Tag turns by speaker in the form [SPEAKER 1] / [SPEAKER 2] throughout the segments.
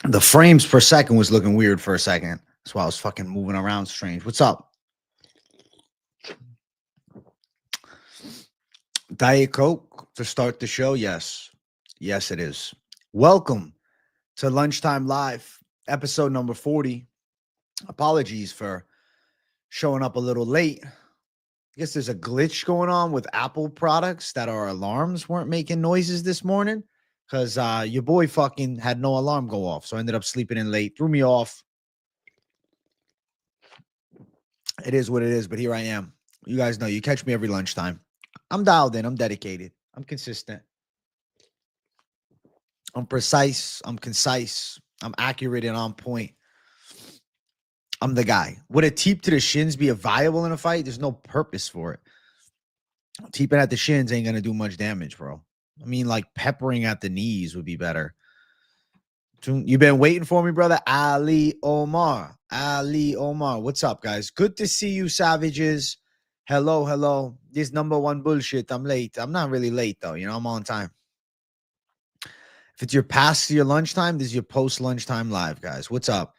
[SPEAKER 1] The frames per second was looking weird for a second. That's why I was fucking moving around strange. What's up? Diet Coke to start the show? Yes. Yes, it is. Welcome to Lunchtime Live, episode number 40. Apologies for showing up a little late. I guess there's a glitch going on with Apple products that our alarms weren't making noises this morning because your boy fucking had no alarm go off. So I ended up sleeping in late. Threw me off. It is what it is, but here I am. You guys know you catch me every lunchtime. I'm dialed in. I'm dedicated. I'm consistent. I'm precise. I'm concise. I'm accurate and on point. I'm the guy. Would a teep to the shins be a viable in a fight? There's no purpose for it. Teeping at the shins ain't going to do much damage, bro. I mean, like peppering at the knees would be better. You've been waiting for me, brother. Ali Omar. Ali Omar. What's up, guys? Good to see you, savages. Hello, hello. This number one bullshit. I'm late. I'm not really late, though. You know, I'm on time. If it's your past your lunchtime, this is your post-lunchtime live, guys. What's up?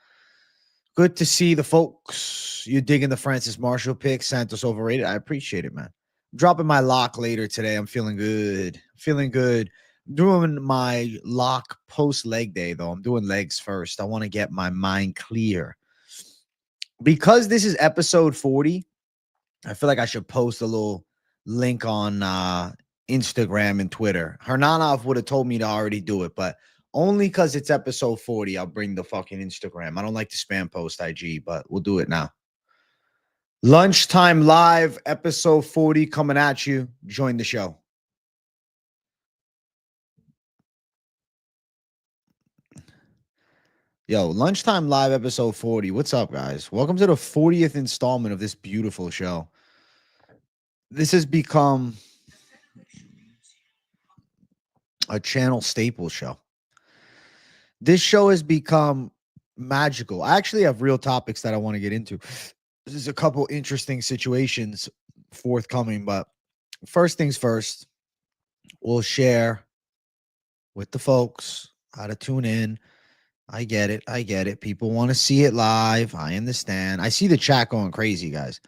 [SPEAKER 1] Good to see the folks. You're digging the Francis Marshall pick. Santos overrated. I appreciate it, man. I'm dropping my lock later today. I'm feeling good. Feeling good. I'm doing my lock post-leg day, though. I'm doing legs first. I want to get my mind clear. Because this is episode 40, I feel like I should post a little link on Instagram and Twitter. Hernanov would have told me to already do it, but only because it's episode 40, I'll bring the fucking Instagram. I don't like to spam post IG, but we'll do it now. Lunchtime Live, episode 40 coming at you. Join the show. Yo, Lunchtime Live, episode 40. What's up, guys? Welcome to the 40th installment of this beautiful show. This has become a channel staple show. This show has become magical. I actually have real topics that I want to get into. There's a couple interesting situations forthcoming, but first things first, we'll share with the folks how to tune in. I get it. I get it. People want to see it live. I understand. I see the chat going crazy, guys.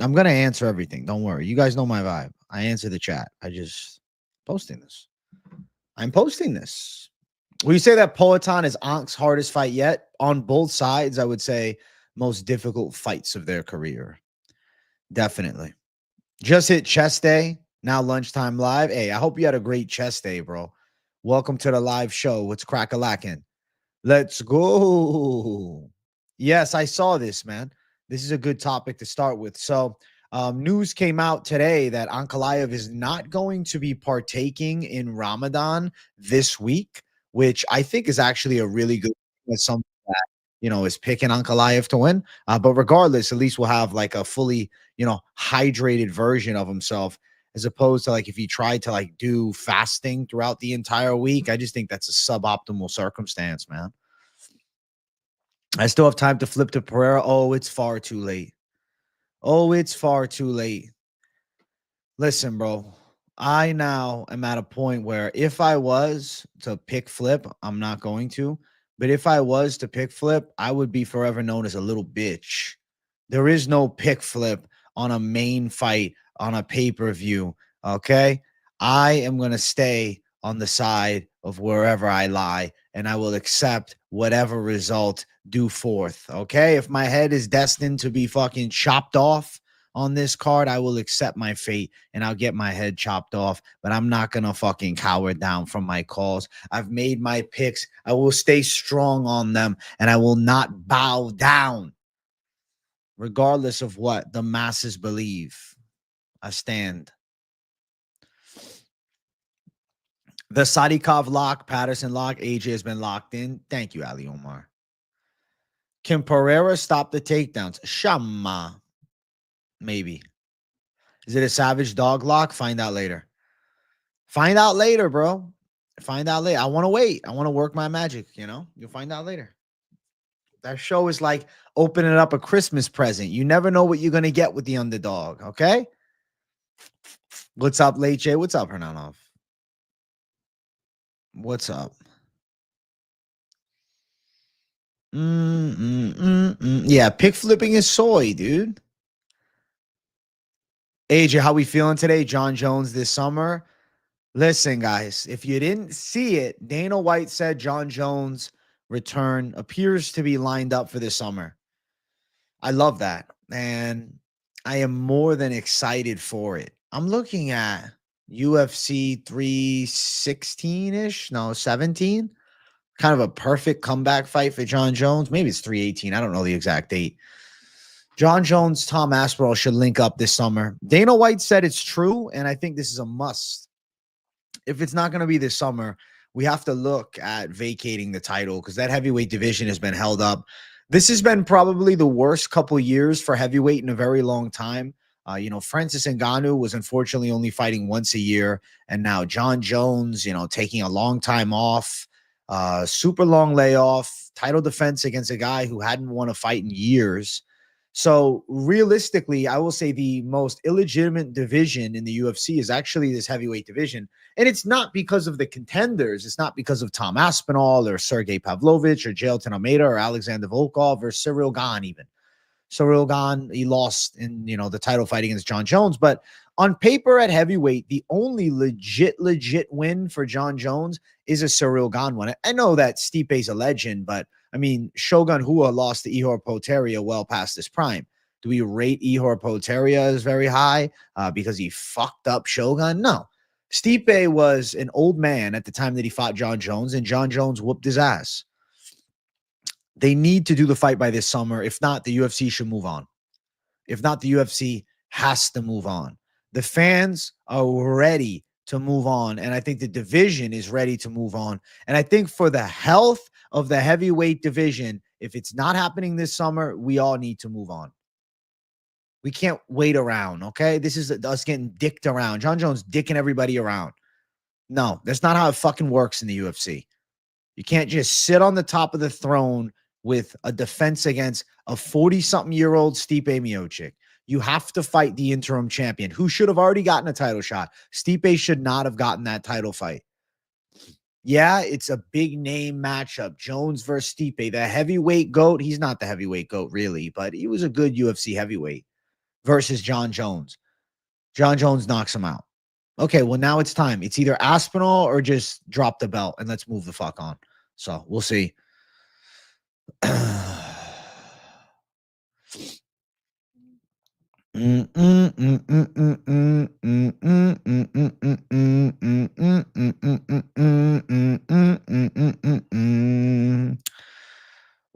[SPEAKER 1] I'm going to answer everything. Don't worry. You guys know my vibe. I answer the chat. I just posting this. I'm posting this. Will you say that Poatan is Ank's hardest fight yet? On both sides, I would say most difficult fights of their career. Definitely. Just hit chest day. Now lunchtime live. Hey, I hope you had a great chest day, bro. Welcome to the live show. What's crack-a-lackin'? Let's go. Yes, I saw this, man. This is a good topic to start with. So, news came out today that Ankalaev is not going to be partaking in Ramadan this week, which I think is actually a really good thing. It's something that, is picking Ankalaev to win. But regardless, at least we'll have like a fully, hydrated version of himself, as opposed to like if he tried to like do fasting throughout the entire week. I just think that's a suboptimal circumstance, man. I still have time to flip to Pereira. Oh, it's far too late. Oh, it's far too late. Listen, bro. I now am at a point where if I was to pick flip, I'm not going to. But if I was to pick flip, I would be forever known as a little bitch. There is no pick flip on a main fight on a pay-per-view. Okay. I am going to stay on the side of wherever I lie, and I will accept whatever result due forth. Okay. If my head is destined to be fucking chopped off on this card, I will accept my fate and I'll get my head chopped off, but I'm not going to fucking cower down from my calls. I've made my picks. I will stay strong on them and I will not bow down regardless of what the masses believe. I stand. The Sadikov lock, Patterson lock, AJ has been locked in. Thank you, Ali Omar. Can Pereira stop the takedowns? Shama. Maybe. Is it a savage dog lock? Find out later. Find out later, bro. Find out later. I want to wait. I want to work my magic, You'll find out later. That show is like opening up a Christmas present. You never know what you're going to get with the underdog, okay? What's up, Late J? What's up, Hernanov? What's up? Yeah, pick flipping is soy, dude. AJ, how we feeling today? John Jones this summer. Listen, guys, if you didn't see it, Dana White said John Jones' return appears to be lined up for this summer. I love that. And I am more than excited for it. I'm looking at UFC 316 ish, no, 17. Kind of a perfect comeback fight for John Jones. Maybe it's 318. I don't know the exact date. John Jones, Tom Aspinall should link up this summer. Dana White said it's true, and I think this is a must. If it's not going to be this summer, we have to look at vacating the title because that heavyweight division has been held up. This has been probably the worst couple years for heavyweight in a very long time. Francis Ngannou was unfortunately only fighting once a year, and now John Jones, taking a long time off, super long layoff, title defense against a guy who hadn't won a fight in years. So realistically, I will say the most illegitimate division in the UFC is actually this heavyweight division. And it's not because of the contenders. It's not because of Tom Aspinall or Sergey Pavlovich or Jailton Almeida or Alexander Volkov or Cyril Gane even. Cyril Gane, he lost in, the title fight against John Jones. But on paper at heavyweight, the only legit win for John Jones is a Cyril Gane one. I know that Stipe's a legend, but I mean, Shogun Rua lost to Ihor Potieria well past his prime. Do we rate Ihor Potieria as very high because he fucked up Shogun? No. Stipe was an old man at the time that he fought John Jones, and John Jones whooped his ass. They need to do the fight by this summer. If not, the UFC should move on. If not, the UFC has to move on. The fans are ready to move on, and I think the division is ready to move on. And I think for the health of the heavyweight division, if it's not happening this summer, we all need to move on. We can't wait around, okay? This is us getting dicked around. John Jones dicking everybody around. No, that's not how it fucking works in the UFC. You can't just sit on the top of the throne with a defense against a 40-something-year-old Stipe Miocic. You have to fight the interim champion who should have already gotten a title shot. Stipe should not have gotten that title fight. Yeah, it's a big name matchup. Jones versus Stipe, the heavyweight GOAT. He's not the heavyweight GOAT really, but he was a good UFC heavyweight versus John Jones. John Jones knocks him out. Okay, well, now it's time. It's either Aspinall or just drop the belt and let's move the fuck on. So we'll see.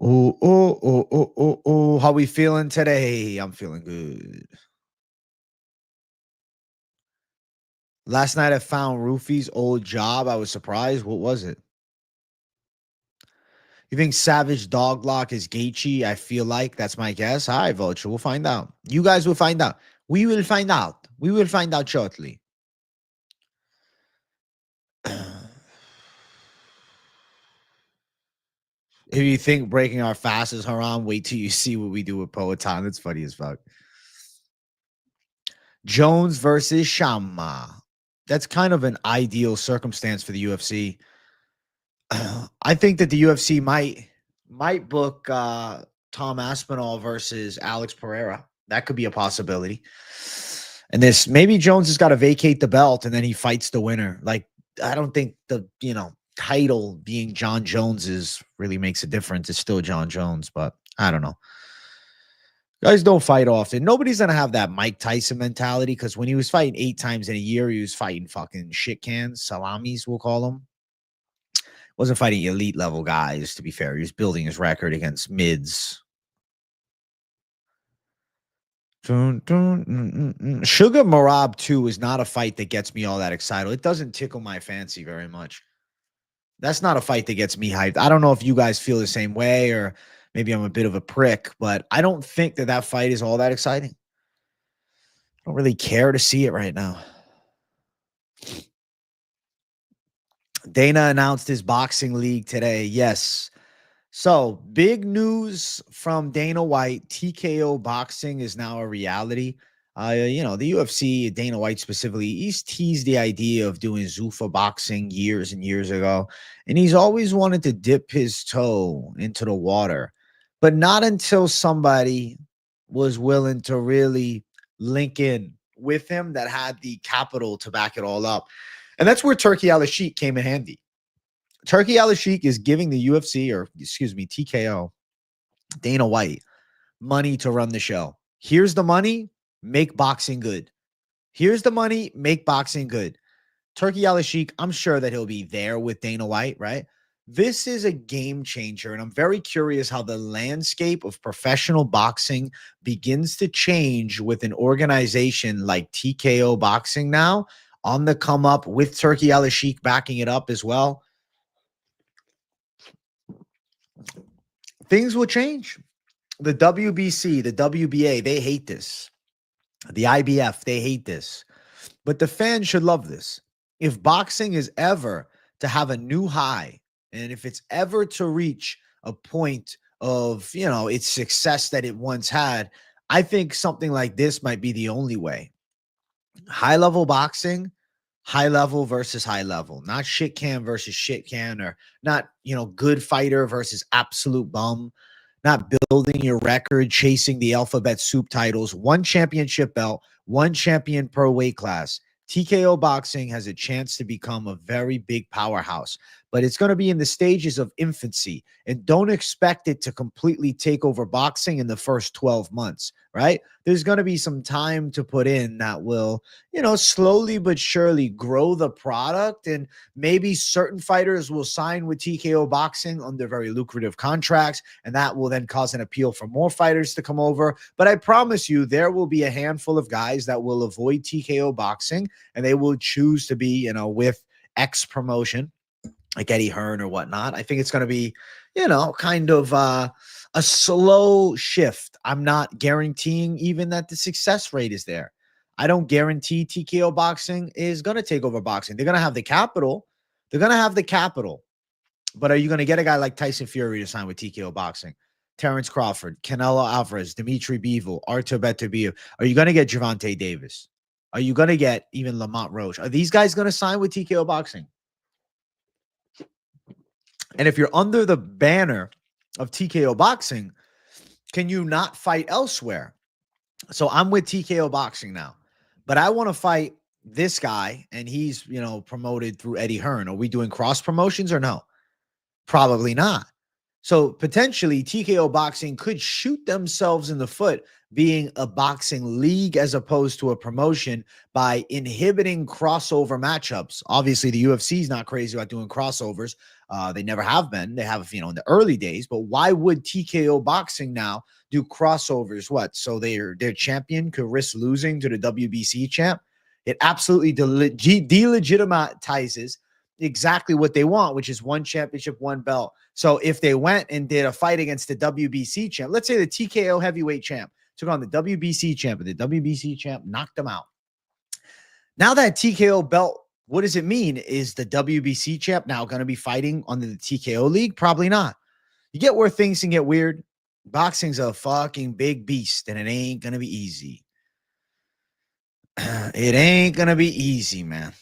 [SPEAKER 1] Oh, how we feeling today? I'm feeling good. Last night I found Rufy's old job. I was surprised. What was it? You think Savage Doglock is Gaethje? I feel like that's my guess. Hi, Vulture. We'll find out. You guys will find out. We will find out. We will find out shortly. If you think breaking our fast is haram, wait till you see what we do with Poetan. That's funny as fuck. Jones versus Shamma. That's kind of an ideal circumstance for the UFC. I think that the UFC might book Tom Aspinall versus Alex Pereira. That could be a possibility. And this maybe Jones has got to vacate the belt and then he fights the winner. Like, I don't think the title being John Jones's really makes a difference. It's still John Jones, but I don't know. Guys don't fight often. Nobody's gonna have that Mike Tyson mentality because when he was fighting 8 times in a year, he was fighting fucking shit cans, salamis, we'll call them. Wasn't fighting elite level guys, to be fair. He was building his record against mids. Sugar Marab 2 is not a fight that gets me all that excited. It doesn't tickle my fancy very much. That's not a fight that gets me hyped. I don't know if you guys feel the same way or maybe I'm a bit of a prick, but I don't think that fight is all that exciting. I don't really care to see it right now. Dana announced his boxing league today. Yes. So big news from Dana White. TKO boxing is now a reality. The UFC, Dana White specifically, he's teased the idea of doing Zuffa boxing years and years ago. And he's always wanted to dip his toe into the water, but not until somebody was willing to really link in with him that had the capital to back it all up. And that's where Turkey Al-Sheikh came in handy. Turkey Al-Sheikh is giving the UFC, or excuse me, TKO, Dana White, money to run the show. Here's the money, make boxing good. Here's the money, make boxing good. Turkey Al-Sheikh, I'm sure that he'll be there with Dana White, right? This is a game changer, and I'm very curious how the landscape of professional boxing begins to change with an organization like TKO Boxing now on the come up with Turkey Al-Sheikh backing it up as well. Things will change. The WBC, the WBA, they hate this. The IBF, they hate this. But the fans should love this. If boxing is ever to have a new high, and if it's ever to reach a point of, its success that it once had, I think something like this might be the only way. High level boxing, high level versus high level, not shit can versus shit can, or not, good fighter versus absolute bum, not building your record, chasing the alphabet soup titles, one championship belt, one champion per weight class. TKO Boxing has a chance to become a very big powerhouse, but it's going to be in the stages of infancy, and don't expect it to completely take over boxing in the first 12 months, right? There's going to be some time to put in that will, slowly but surely grow the product, and maybe certain fighters will sign with TKO Boxing under very lucrative contracts, and that will then cause an appeal for more fighters to come over. But I promise you, there will be a handful of guys that will avoid TKO Boxing, and they will choose to be, with X promotion, like Eddie Hearn or whatnot. I think it's going to be, kind of a slow shift. I'm not guaranteeing even that the success rate is there. I don't guarantee TKO Boxing is going to take over boxing. They're going to have the capital. But are you going to get a guy like Tyson Fury to sign with TKO Boxing? Terrence Crawford, Canelo Alvarez, Dimitri Bivol, Artur Beterbiev. Are you going to get Gervonta Davis? Are you going to get even Lamont Roche? Are these guys going to sign with TKO Boxing? And if you're under the banner of TKO Boxing, can you not fight elsewhere? So I'm with TKO Boxing now, but I want to fight this guy, and he's, promoted through Eddie Hearn. Are we doing cross promotions or no? Probably not. So potentially TKO Boxing could shoot themselves in the foot being a boxing league as opposed to a promotion by inhibiting crossover matchups. Obviously, the UFC is not crazy about doing crossovers. They never have been. They have, in the early days. But why would TKO Boxing now do crossovers? What? So their champion could risk losing to the WBC champ? It absolutely delegitimizes exactly what they want, which is one championship, one belt. So if they went and did a fight against the WBC champ, let's say the TKO heavyweight champ took on the WBC champ, and the WBC champ knocked them out. Now that TKO belt, what does it mean? Is the WBC champ now going to be fighting on the TKO league? Probably not. You get where things can get weird. Boxing's a fucking big beast, and it ain't going to be easy. It ain't going to be easy, man.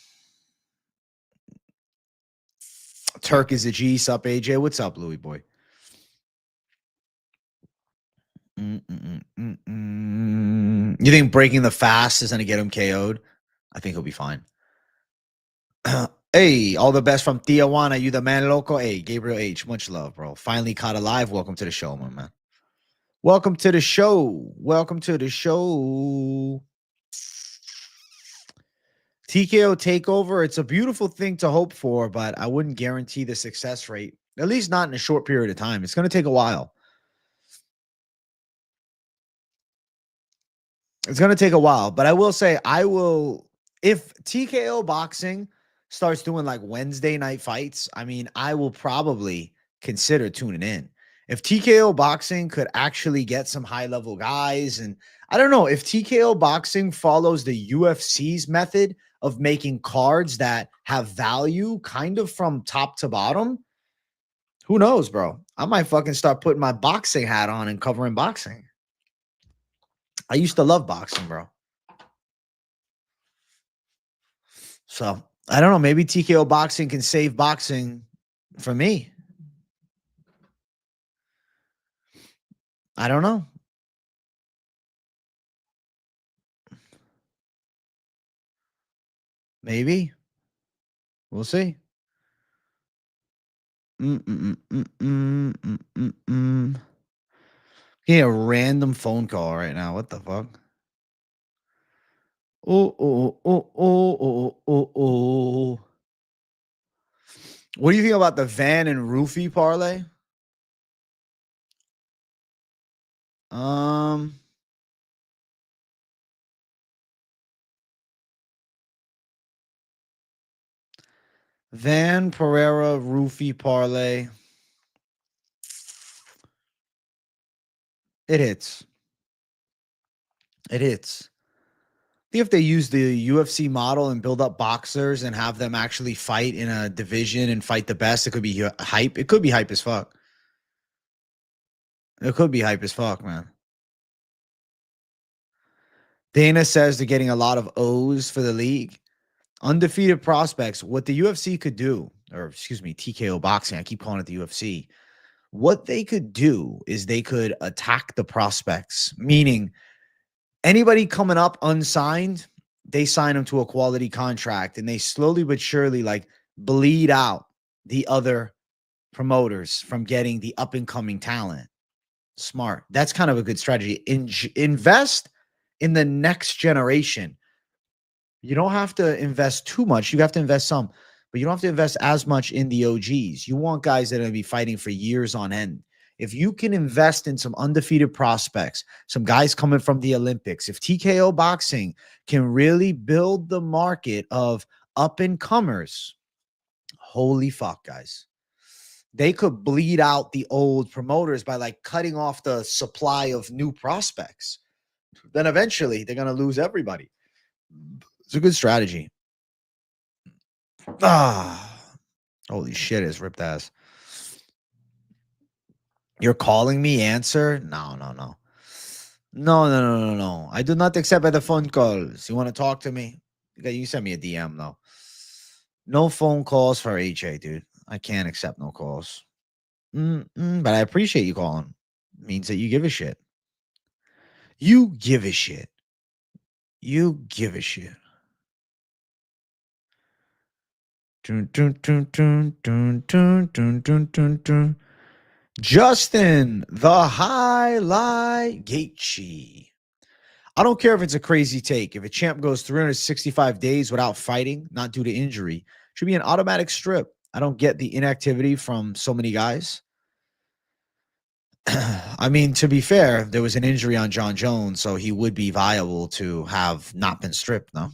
[SPEAKER 1] Turk is a G. Sup, AJ? What's up, Louis boy? You think breaking the fast is going to get him KO'd? I think he'll be fine. Hey, all the best from Tijuana. You the man, loco? Hey, Gabriel H. Much love, bro. Finally caught alive. Welcome to the show, my man. Welcome to the show. Welcome to the show. TKO takeover. It's a beautiful thing to hope for, but I wouldn't guarantee the success rate, at least not in a short period of time. It's going to take a while. It's going to take a while, but I will say if TKO Boxing starts doing like Wednesday night fights, I mean, I will probably consider tuning in. If TKO Boxing could actually get some high-level guys, and I don't know, if TKO Boxing follows the UFC's method of making cards that have value kind of from top to bottom, who knows, bro? I might fucking start putting my boxing hat on and covering boxing. I used to love boxing, bro. So I don't know. Maybe TKO boxing can save boxing for me. I don't know. Maybe. We'll see. Yeah, a random phone call right now. What the fuck? Oh. What do you think about the Van and Roofie parlay? Um, Van Pereira Roofie parlay. It hits. It hits. I think if they use the UFC model and build up boxers and have them actually fight in a division and fight the best, it could be hype. It could be hype as fuck. It could be hype as fuck, man. Dana says they're getting a lot of O's for the league. Undefeated prospects. What the UFC could do, or excuse me, TKO boxing. I keep calling it the UFC. What they could do is they could attack the prospects, meaning anybody coming up unsigned, they sign them to a quality contract and they slowly but surely like bleed out the other promoters from getting the up and coming talent. Smart. That's kind of a good strategy. Invest in the next generation. You don't have to invest too much. You have to invest some, but you don't have to invest as much in the OGs. You want guys that are going to be fighting for years on end. If you can invest in some undefeated prospects, some guys coming from the Olympics, if TKO boxing can really build the market of up and comers, holy fuck, guys. They could bleed out the old promoters by like cutting off the supply of new prospects. Then eventually they're going to lose everybody. It's a good strategy. Holy shit, it's ripped ass. You're calling me? Answer? No. No. I do not accept the phone calls. You want to talk to me? You send me a DM though. No phone calls for HA, dude. I can't accept no calls. But I appreciate you calling. Means that you give a shit. You give a shit. You give a shit. Justin, the highlight Gaethje. I don't care if it's a crazy take. If a champ goes 365 days without fighting, not due to injury, should be an automatic strip. I don't get the inactivity from so many guys. I mean, to be fair, there was an injury on John Jones, so he would be viable to have not been stripped, no?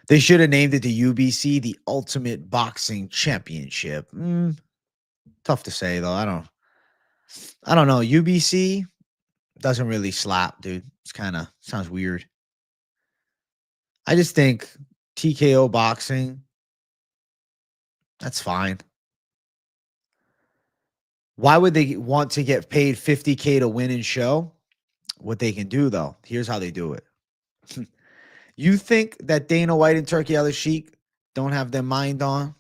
[SPEAKER 1] They should have named it the UBC, the Ultimate Boxing Championship. Tough to say, though. I don't know. UBC doesn't really slap, dude. It's kind of sounds weird. I just think TKO boxing, that's fine. Why would they want to get paid $50K to win and show? What they can do, though, here's how they do it. You think that Dana White and Turkey Al-Sheikh don't have their mind on?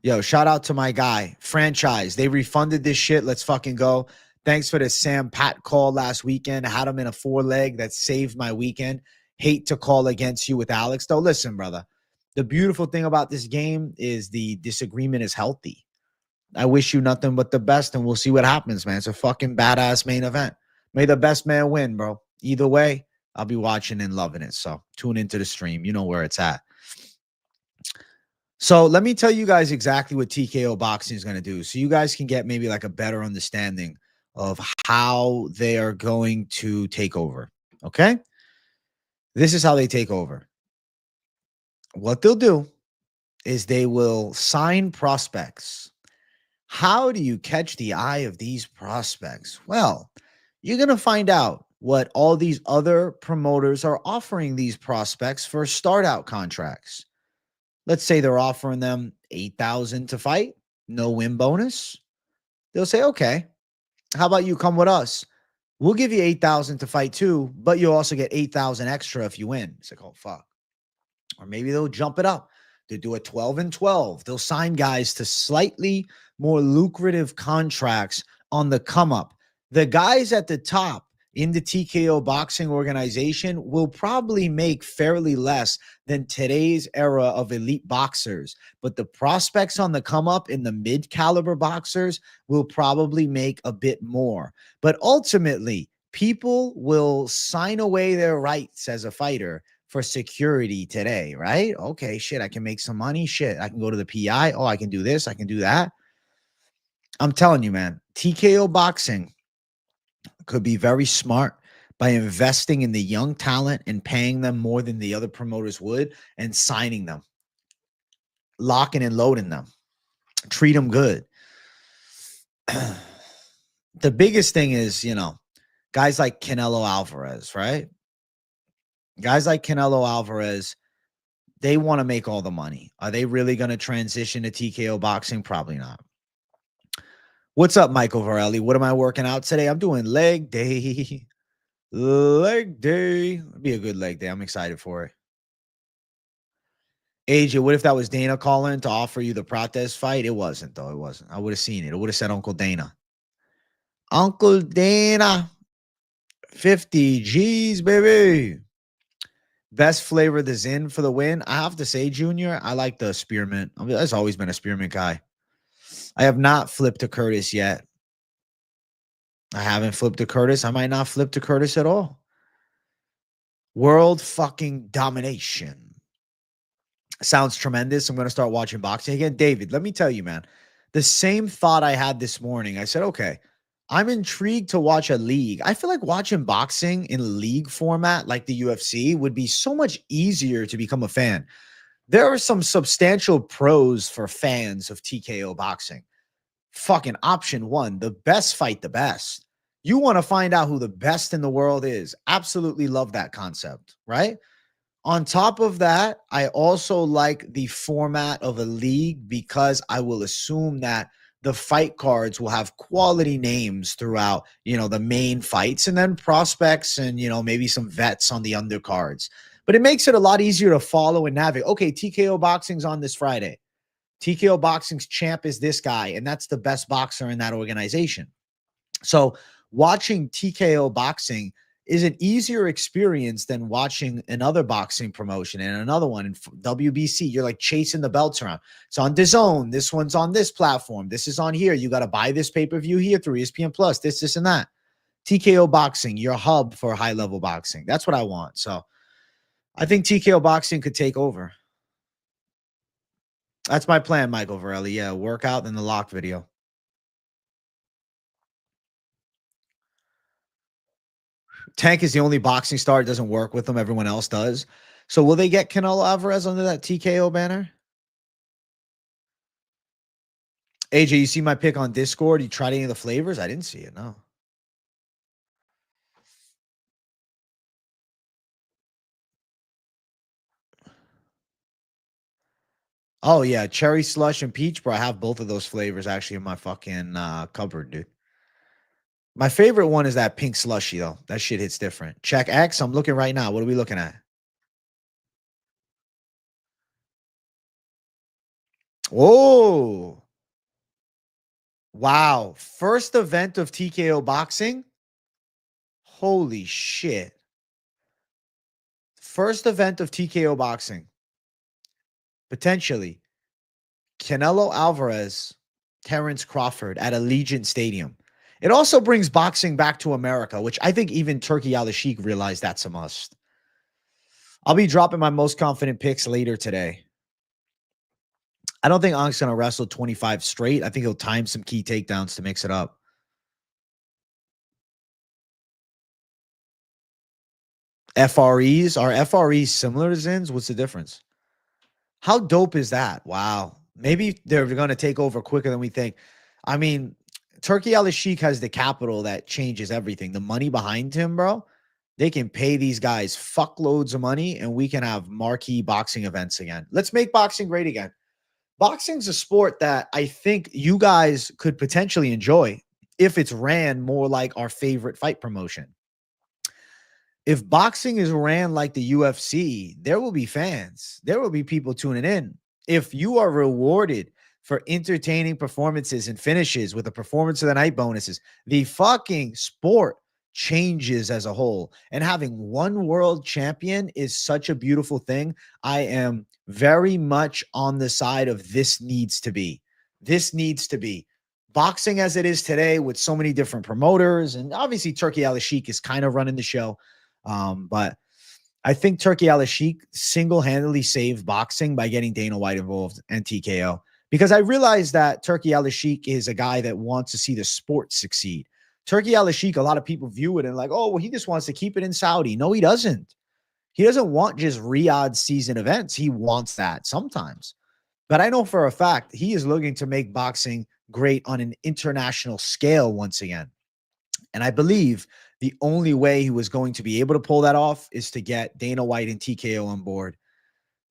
[SPEAKER 1] Yo, shout out to my guy, Franchise. They refunded this shit. Let's fucking go. Thanks for the Sam Pat call last weekend. I had him in a 4-leg that saved my weekend. Hate to call against you with Alex, though. Listen, brother, the beautiful thing about this game is the disagreement is healthy. I wish you nothing but the best, and we'll see what happens, man. It's a fucking badass main event. May the best man win, bro. Either way, I'll be watching and loving it. So tune into the stream. You know where it's at. So let me tell you guys exactly what TKO boxing is going to do. So you guys can get maybe like a better understanding of how they are going to take over. Okay. This is how they take over. What they'll do is they will sign prospects. How do you catch the eye of these prospects? Well, you're going to find out what all these other promoters are offering these prospects for start out contracts. Let's say they're offering them $8,000 to fight, no win bonus. They'll say, okay, how about you come with us? We'll give you 8,000 to fight too, but you'll also get 8,000 extra if you win. It's like, oh, fuck. Or maybe they'll jump it up. They'll do a 12 and 12. They'll sign guys to slightly more lucrative contracts on the come up. The guys at the top in the TKO boxing organization will probably make fairly less than today's era of elite boxers. But the prospects on the come up in the mid caliber boxers will probably make a bit more. But ultimately, people will sign away their rights as a fighter for security today, right? Okay, shit, I can make some money. Shit, I can go to the PI. Oh, I can do this. I can do that. I'm telling you, man, TKO boxing could be very smart by investing in the young talent and paying them more than the other promoters would and signing them, locking and loading them, treat them good. The biggest thing is, guys like Canelo Alvarez, right? Guys like Canelo Alvarez, they want to make all the money. Are they really going to transition to TKO boxing? Probably not. What's up, Michael Varelli? What am I working out today? I'm doing leg day. Leg day. It'd be a good leg day. I'm excited for it. AJ, what if that was Dana calling to offer you the protest fight? It wasn't, though. It wasn't. I would have seen it. It would have said Uncle Dana. Uncle Dana. 50 G's, baby. Best flavor the Zin for the win. I have to say, Junior, I like the spearmint. I've always been a spearmint guy. I have not flipped to Curtis yet. I haven't flipped to Curtis. I might not flip to Curtis at all. World fucking domination. Sounds tremendous. I'm going to start watching boxing again. David, let me tell you, man, the same thought I had this morning. I said, okay, I'm intrigued to watch a league. I feel like watching boxing in league format like the UFC would be so much easier to become a fan. There are some substantial pros for fans of TKO boxing. Fucking option one, the best fight the best. You want to find out who the best in the world is. Absolutely love that concept, right? On top of that, I also like the format of a league because I will assume that the fight cards will have quality names throughout, the main fights, and then prospects and, maybe some vets on the undercards. But it makes it a lot easier to follow and navigate. Okay, TKO boxing's on this Friday. TKO boxing's champ is this guy, and that's the best boxer in that organization. So watching TKO boxing is an easier experience than watching another boxing promotion and another one in WBC. You're like chasing the belts around. It's on DAZN. This one's on this platform. This is on here. You got to buy this pay-per-view here through ESPN Plus, this, and that. TKO boxing, your hub for high-level boxing. That's what I want. So I think TKO boxing could take over. That's my plan, Michael Varelli. Yeah, workout and the lock video. Tank is the only boxing star that doesn't work with them. Everyone else does. So will they get Canelo Alvarez under that TKO banner? AJ, you see my pick on Discord? You tried any of the flavors? I didn't see it, no. Oh, yeah. Cherry slush and peach, bro. I have both of those flavors actually in my fucking cupboard, dude. My favorite one is that pink slushy, though. That shit hits different. Check X. I'm looking right now. What are we looking at? Oh. Wow. First event of TKO boxing? Holy shit. First event of TKO boxing. Potentially. Canelo Alvarez, Terrence Crawford at Allegiant Stadium. It also brings boxing back to America, which I think even Turki Al-Sheikh realized that's a must. I'll be dropping my most confident picks later today. I don't think Ank's going to wrestle 25 straight. I think he'll time some key takedowns to mix it up. FREs? Are FREs similar to Zins? What's the difference? How dope is that? Wow. Maybe they're going to take over quicker than we think. I mean, Turki Al-Sheikh has the capital that changes everything. The money behind him, bro. They can pay these guys fuckloads of money and we can have marquee boxing events again. Let's make boxing great again. Boxing's a sport that I think you guys could potentially enjoy if it's ran more like our favorite fight promotion. If boxing is ran like the UFC, there will be fans. There will be people tuning in. If you are rewarded for entertaining performances and finishes with a performance of the night bonuses, the fucking sport changes as a whole. And having one world champion is such a beautiful thing. I am very much on the side of this needs to be. This needs to be. Boxing as it is today with so many different promoters, and obviously Turkey Al-Sheikh is kind of running the show. But I think Turkey Al-Sheikh single-handedly saved boxing by getting Dana White involved and TKO. Because I realize that Turkey Al-Sheikh is a guy that wants to see the sport succeed. Turkey Al-Sheikh, a lot of people view it and like, oh, well, he just wants to keep it in Saudi. No, he doesn't. He doesn't want just Riyadh season events. He wants that sometimes. But I know for a fact he is looking to make boxing great on an international scale once again. And I believe the only way he was going to be able to pull that off is to get Dana White and TKO on board.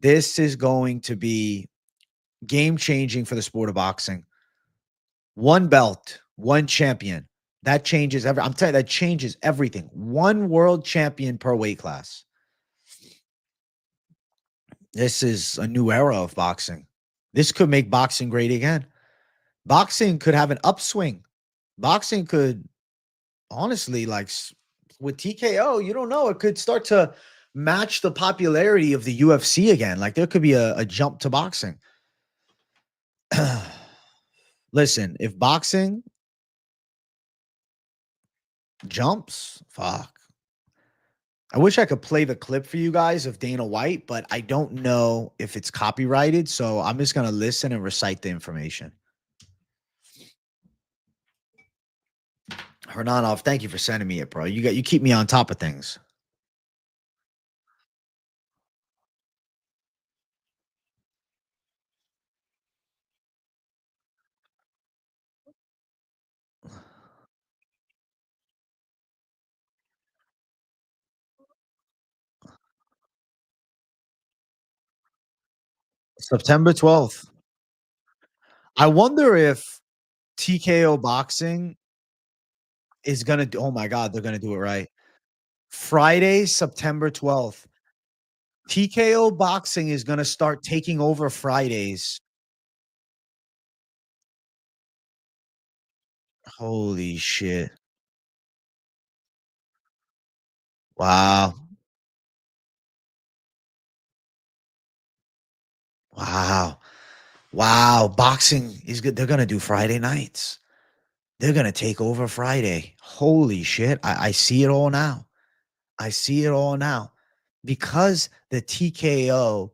[SPEAKER 1] This is going to be game-changing for the sport of boxing. One belt, one champion. That changes everything. I'm telling you, that changes everything. One world champion per weight class. This is a new era of boxing. This could make boxing great again. Boxing could have an upswing. Boxing could, honestly, like with TKO, you don't know. It could start to match the popularity of the UFC again. Like there could be a jump to boxing. Listen, if boxing jumps, fuck. I wish I could play the clip for you guys of Dana White, but I don't know if it's copyrighted. So I'm just going to listen and recite the information. Hernanov, thank you for sending me it, bro. You keep me on top of things. September 12th. I wonder if TKO boxing is going to do, oh my God, they're going to do it right. Friday, September 12th. TKO boxing is going to start taking over Fridays. Holy shit. Wow. Wow. Wow. Boxing is good. They're going to do Friday nights. They're going to take over Friday. Holy shit. I see it all now. I see it all now. Because the TKO,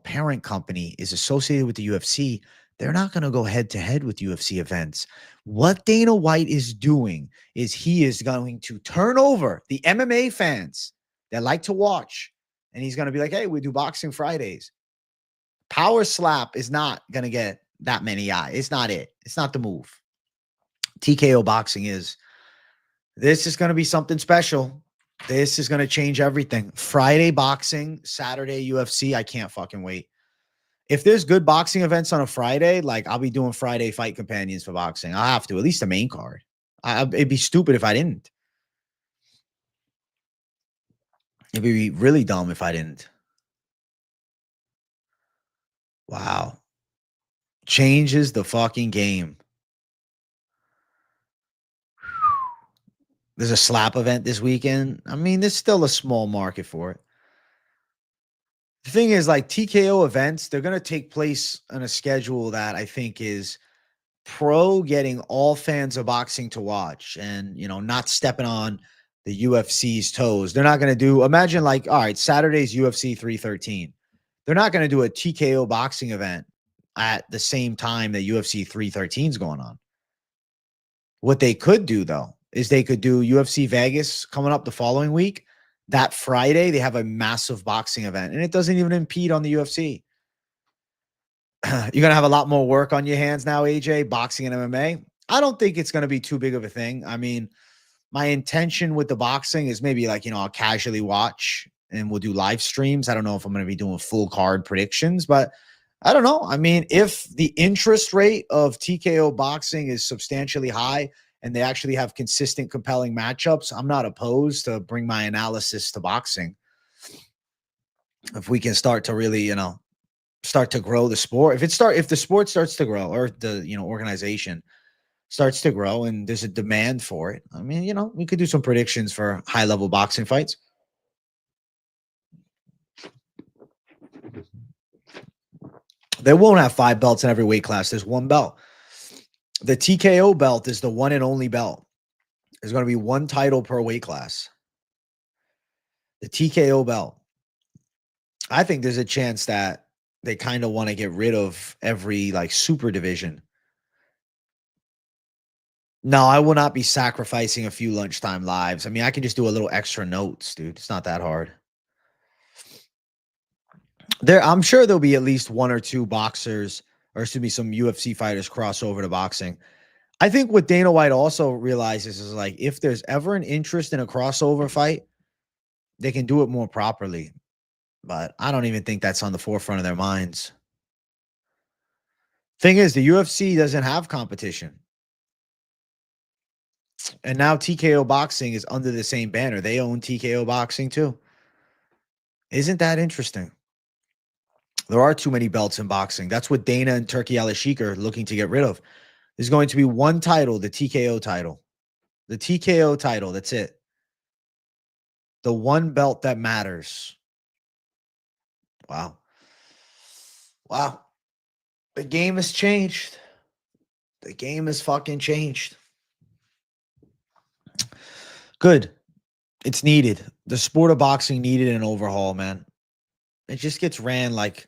[SPEAKER 1] parent company is associated with the UFC, they're not going to go head to head with UFC events. What Dana White is doing is he is going to turn over the MMA fans that like to watch. And he's going to be like, hey, we do boxing Fridays. Power slap is not going to get that many eyes. It's not it. It's not the move. TKO boxing is. This is going to be something special. This is going to change everything. Friday boxing, Saturday UFC. I can't fucking wait. If there's good boxing events on a Friday, like I'll be doing Friday fight companions for boxing. I'll have to, at least the main card. It'd be stupid if I didn't. It'd be really dumb if I didn't. Wow. Changes the fucking game. There's a slap event this weekend. I mean, there's still a small market for it. The thing is, like TKO events, they're going to take place on a schedule that I think is pro getting all fans of boxing to watch and, not stepping on the UFC's toes. They're not going to do, imagine like, all right, Saturday's UFC 313. They're not going to do a TKO boxing event at the same time that UFC 313 is going on. What they could do, though, is they could do UFC Vegas coming up the following week. That Friday, they have a massive boxing event, and it doesn't even impede on the UFC. You're going to have a lot more work on your hands now, AJ, boxing and MMA. I don't think it's going to be too big of a thing. I mean, my intention with the boxing is maybe like, I'll casually watch and we'll do live streams. I don't know if I'm going to be doing full card predictions, but I don't know. I mean, if the interest rate of TKO boxing is substantially high and they actually have consistent, compelling matchups, I'm not opposed to bring my analysis to boxing. If we can start to really, start to grow the sport, if the sport starts to grow, or the, organization starts to grow and there's a demand for it, I mean, we could do some predictions for high level boxing fights. They won't have 5 belts in every weight class. There's 1 belt. The TKO belt is the one and only belt. There's going to be 1 title per weight class. The TKO belt. I think there's a chance that they kind of want to get rid of every like super division. No, I will not be sacrificing a few lunchtime lives. I mean, I can just do a little extra notes, dude. It's not that hard. I'm sure there'll be at least 1 or 2 boxers, or excuse me, some UFC fighters cross over to boxing. I think what Dana White also realizes is, like, if there's ever an interest in a crossover fight, they can do it more properly. But I don't even think that's on the forefront of their minds. Thing is, the UFC doesn't have competition. And now TKO Boxing is under the same banner. They own TKO Boxing too. Isn't that interesting? There are too many belts in boxing. That's what Dana and Turki Al-Sheikh are looking to get rid of. There's going to be 1 title, the TKO title. The TKO title, that's it. The 1 belt that matters. Wow. Wow. The game has changed. The game has fucking changed. Good. It's needed. The sport of boxing needed an overhaul, man. It just gets ran like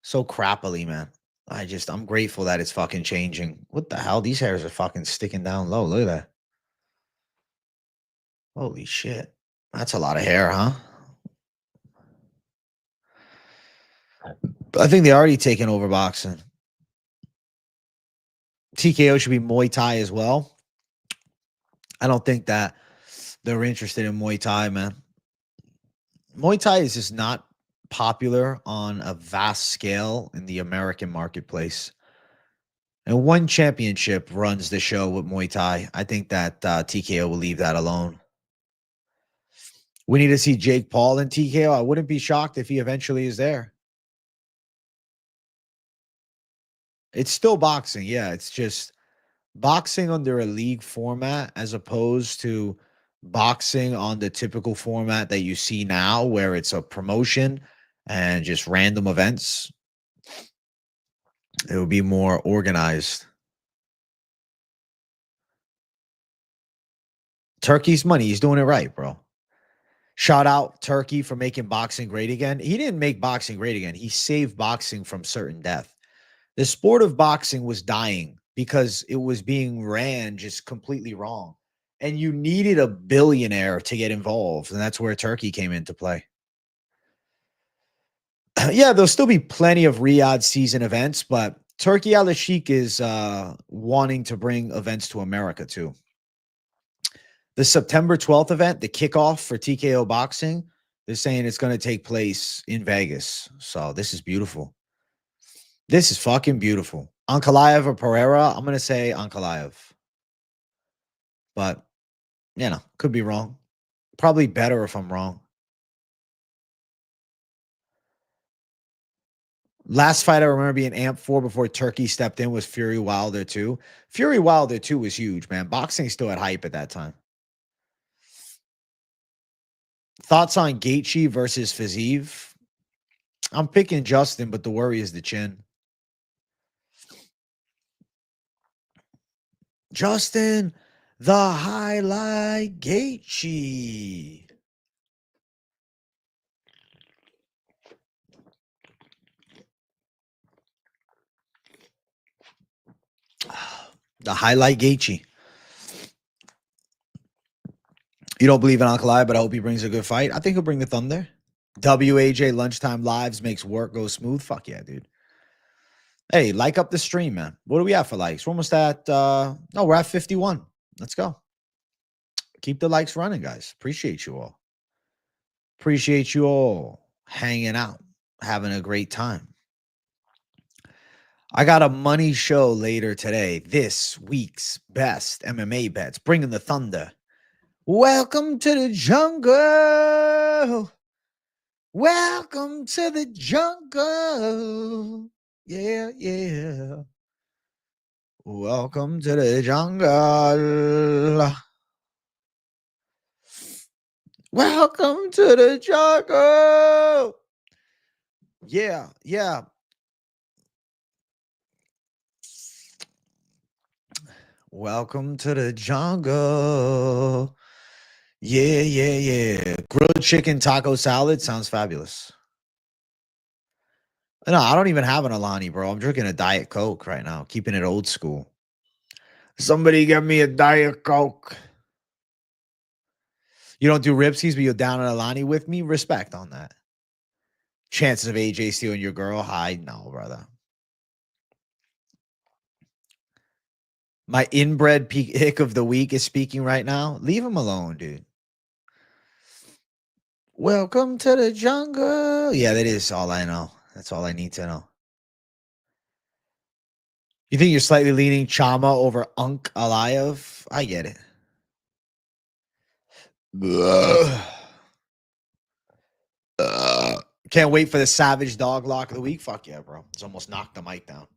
[SPEAKER 1] so crappily, man. I'm grateful that it's fucking changing. What the hell? These hairs are fucking sticking down low. Look at that. Holy shit. That's a lot of hair, huh? I think they already taken over boxing. TKO should be Muay Thai as well. I don't think that they're interested in Muay Thai, man. Muay Thai is just not popular on a vast scale in the American marketplace. And 1 championship runs the show with Muay Thai. I think that TKO will leave that alone. We need to see Jake Paul in TKO. I wouldn't be shocked if he eventually is there. It's still boxing. Yeah, it's just boxing under a league format as opposed to boxing on the typical format that you see now, where it's a promotion and just random events. It would be more organized. Turkey's money. He's doing it right, bro. Shout out Turkey for making boxing great again. He didn't make boxing great again. He saved boxing from certain death. The sport of boxing was dying because it was being ran just completely wrong. And you needed a billionaire to get involved. And that's where Turkey came into play. Yeah, there'll still be plenty of Riyadh season events, but Turki Al-Sheikh is wanting to bring events to America too. The September 12th event, the kickoff for TKO Boxing, they're saying it's going to take place in Vegas. So this is beautiful. This is fucking beautiful. Ankalaev or Pereira? I'm going to say Ankalaev. But, could be wrong. Probably better if I'm wrong. Last fight I remember being amped for before Turkey stepped in was Fury Wilder 2. Fury Wilder 2 was huge, man. Boxing still had hype at that time. Thoughts on Gaethje versus Fiziev? I'm picking Justin, but the worry is the chin. Justin, the highlight Gaethje. The highlight Gaethje. You don't believe in Ankalaev, but I hope he brings a good fight. I think he'll bring the thunder. WAJ Lunchtime Lives makes work go smooth. Fuck yeah, dude. Hey, like up the stream, man. What do we have for likes? We're almost at, no, we're at 51. Let's go. Keep the likes running, guys. Appreciate you all. Appreciate you all hanging out, having a great time. I got a money show later today. This week's best MMA bets, bringing the thunder. Welcome to the jungle. Welcome to the jungle. Yeah, yeah. Welcome to the jungle. Welcome to the jungle. Yeah, yeah. Welcome to the jungle. Yeah, yeah, yeah. Grilled chicken taco salad sounds fabulous. No, I don't even have an Alani, bro. I'm drinking a Diet Coke right now, keeping it old school. Somebody get me a Diet Coke. You don't do ripsies, but you're down an Alani with me? Respect on that. Chances of AJ stealing your girl? High? No, brother. My inbred hick of the week is speaking right now. Leave him alone, dude. Welcome to the jungle. Yeah, that is all I know. That's all I need to know. You think you're slightly leaning Chama over Ankalaev? I get it. Can't wait for the Savage Dog Lock of the week. Fuck yeah, bro. It's almost knocked the mic down.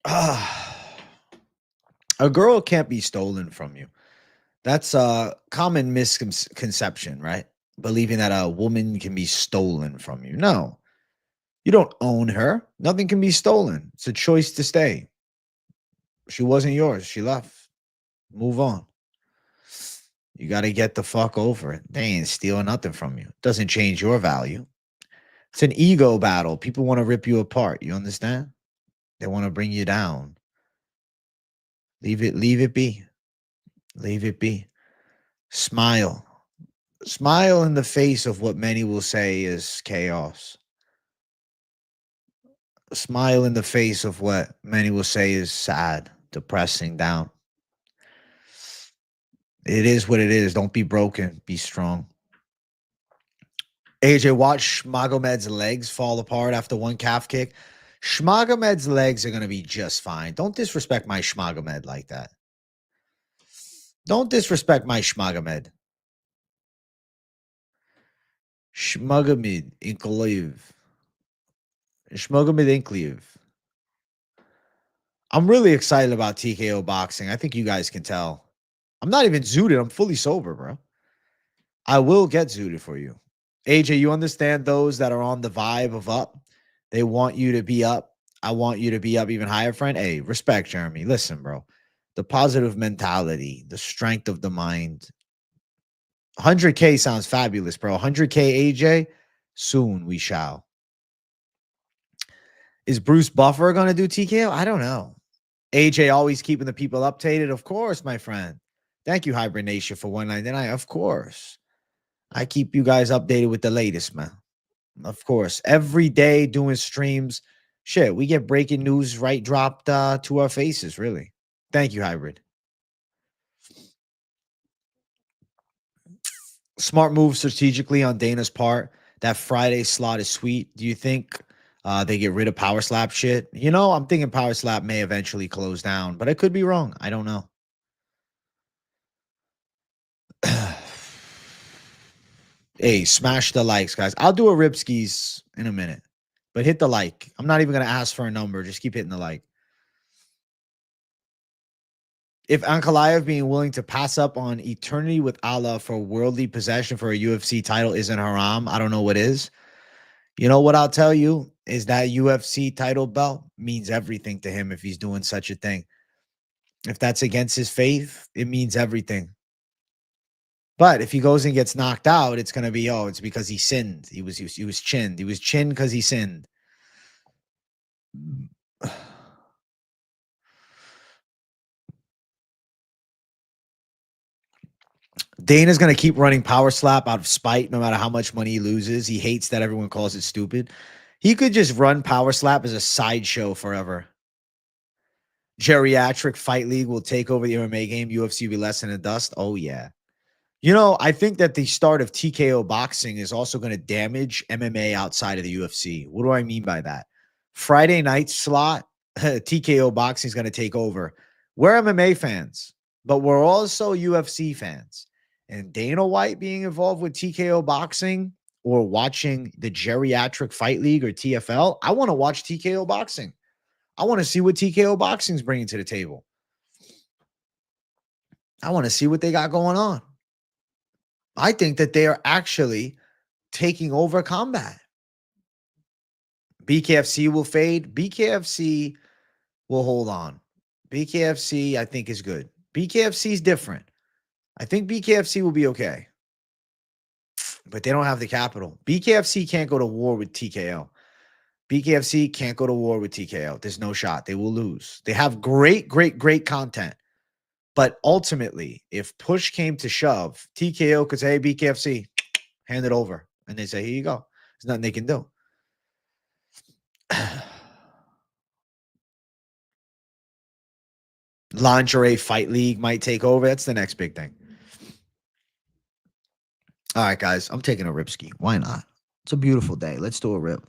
[SPEAKER 1] A girl can't be stolen from you. That's a common misconception, right? Believing that a woman can be stolen from you. No, you don't own her. Nothing can be stolen. It's a choice to stay. She wasn't yours. She left. Move on. You got to get the fuck over it. They ain't stealing nothing from you. It doesn't change your value. It's an ego battle. People want to rip you apart. You understand? They want to bring you down. Leave it be. Leave it be. Smile. Smile in the face of what many will say is chaos. Smile in the face of what many will say is sad, depressing, down. It is what it is. Don't be broken. Be strong. AJ, watch Shmagomed's legs fall apart after one calf kick. Shmagomed's legs are going to be just fine. Don't disrespect my Shmagomed like that. Don't disrespect my Shmagomed. Shmagomed Ankalaev. Shmagomed Ankalaev. I'm really excited about TKO boxing. I think you guys can tell. I'm not even zooted. I'm fully sober, bro. I will get zooted for you. AJ, you understand those that are on the vibe of up? They want you to be up. I want you to be up even higher, friend. Hey, respect, Jeremy. Listen, bro. The positive mentality, the strength of the mind. 100K sounds fabulous, bro. 100K, AJ. Soon we shall. Is Bruce Buffer going to do TKO? I don't know. AJ always keeping the people updated. Of course, my friend. Thank you, Hibernation, for 199. Of course. I keep you guys updated with the latest, man. Of course. Every day doing streams. Shit, we get breaking news dropped to our faces, really. Thank you, Hybrid. Smart move strategically on Dana's part. That Friday slot is sweet. Do you think they get rid of Power Slap shit? You know, I'm thinking Power Slap may eventually close down, but I could be wrong. I don't know. Hey, smash the likes, guys. I'll do a Ripskis in a minute, but hit the like. I'm not even going to ask for a number. Just keep hitting the like. If Ankalaev being willing to pass up on eternity with Allah for worldly possession for a UFC title isn't haram, I don't know what is. You know what I'll tell you is that UFC title belt means everything to him if he's doing such a thing. If that's against his faith, it means everything. But if he goes and gets knocked out, it's going to be, oh, it's because he sinned. He was chinned. He was chinned because he sinned. Dana's going to keep running Power Slap out of spite no matter how much money he loses. He hates that everyone calls it stupid. He could just run Power Slap as a sideshow forever. Geriatric Fight League will take over the MMA game. UFC will be less than a dust. Oh, yeah. You know, I think that the start of TKO boxing is also going to damage MMA outside of the UFC. What do I mean by that? Friday night slot, TKO boxing is going to take over. We're MMA fans, but we're also UFC fans. And Dana White being involved with TKO boxing or watching the Geriatric Fight League or TFL, I want to watch TKO boxing. I want to see what TKO boxing is bringing to the table. I want to see what they got going on. I think that they are actually taking over combat. BKFC will fade. BKFC will hold on. BKFC, I think, is good. BKFC is different. I think BKFC will be okay, but they don't have the capital. BKFC can't go to war with TKO. BKFC can't go to war with TKO. There's no shot. They will lose. They have great, great, great content. But ultimately, if push came to shove, TKO could say, hey, BKFC, hand it over. And they say, here you go. There's nothing they can do. Lingerie Fight League might take over. That's the next big thing. All right, guys. I'm taking a rip ski. Why not? It's a beautiful day. Let's do a rip.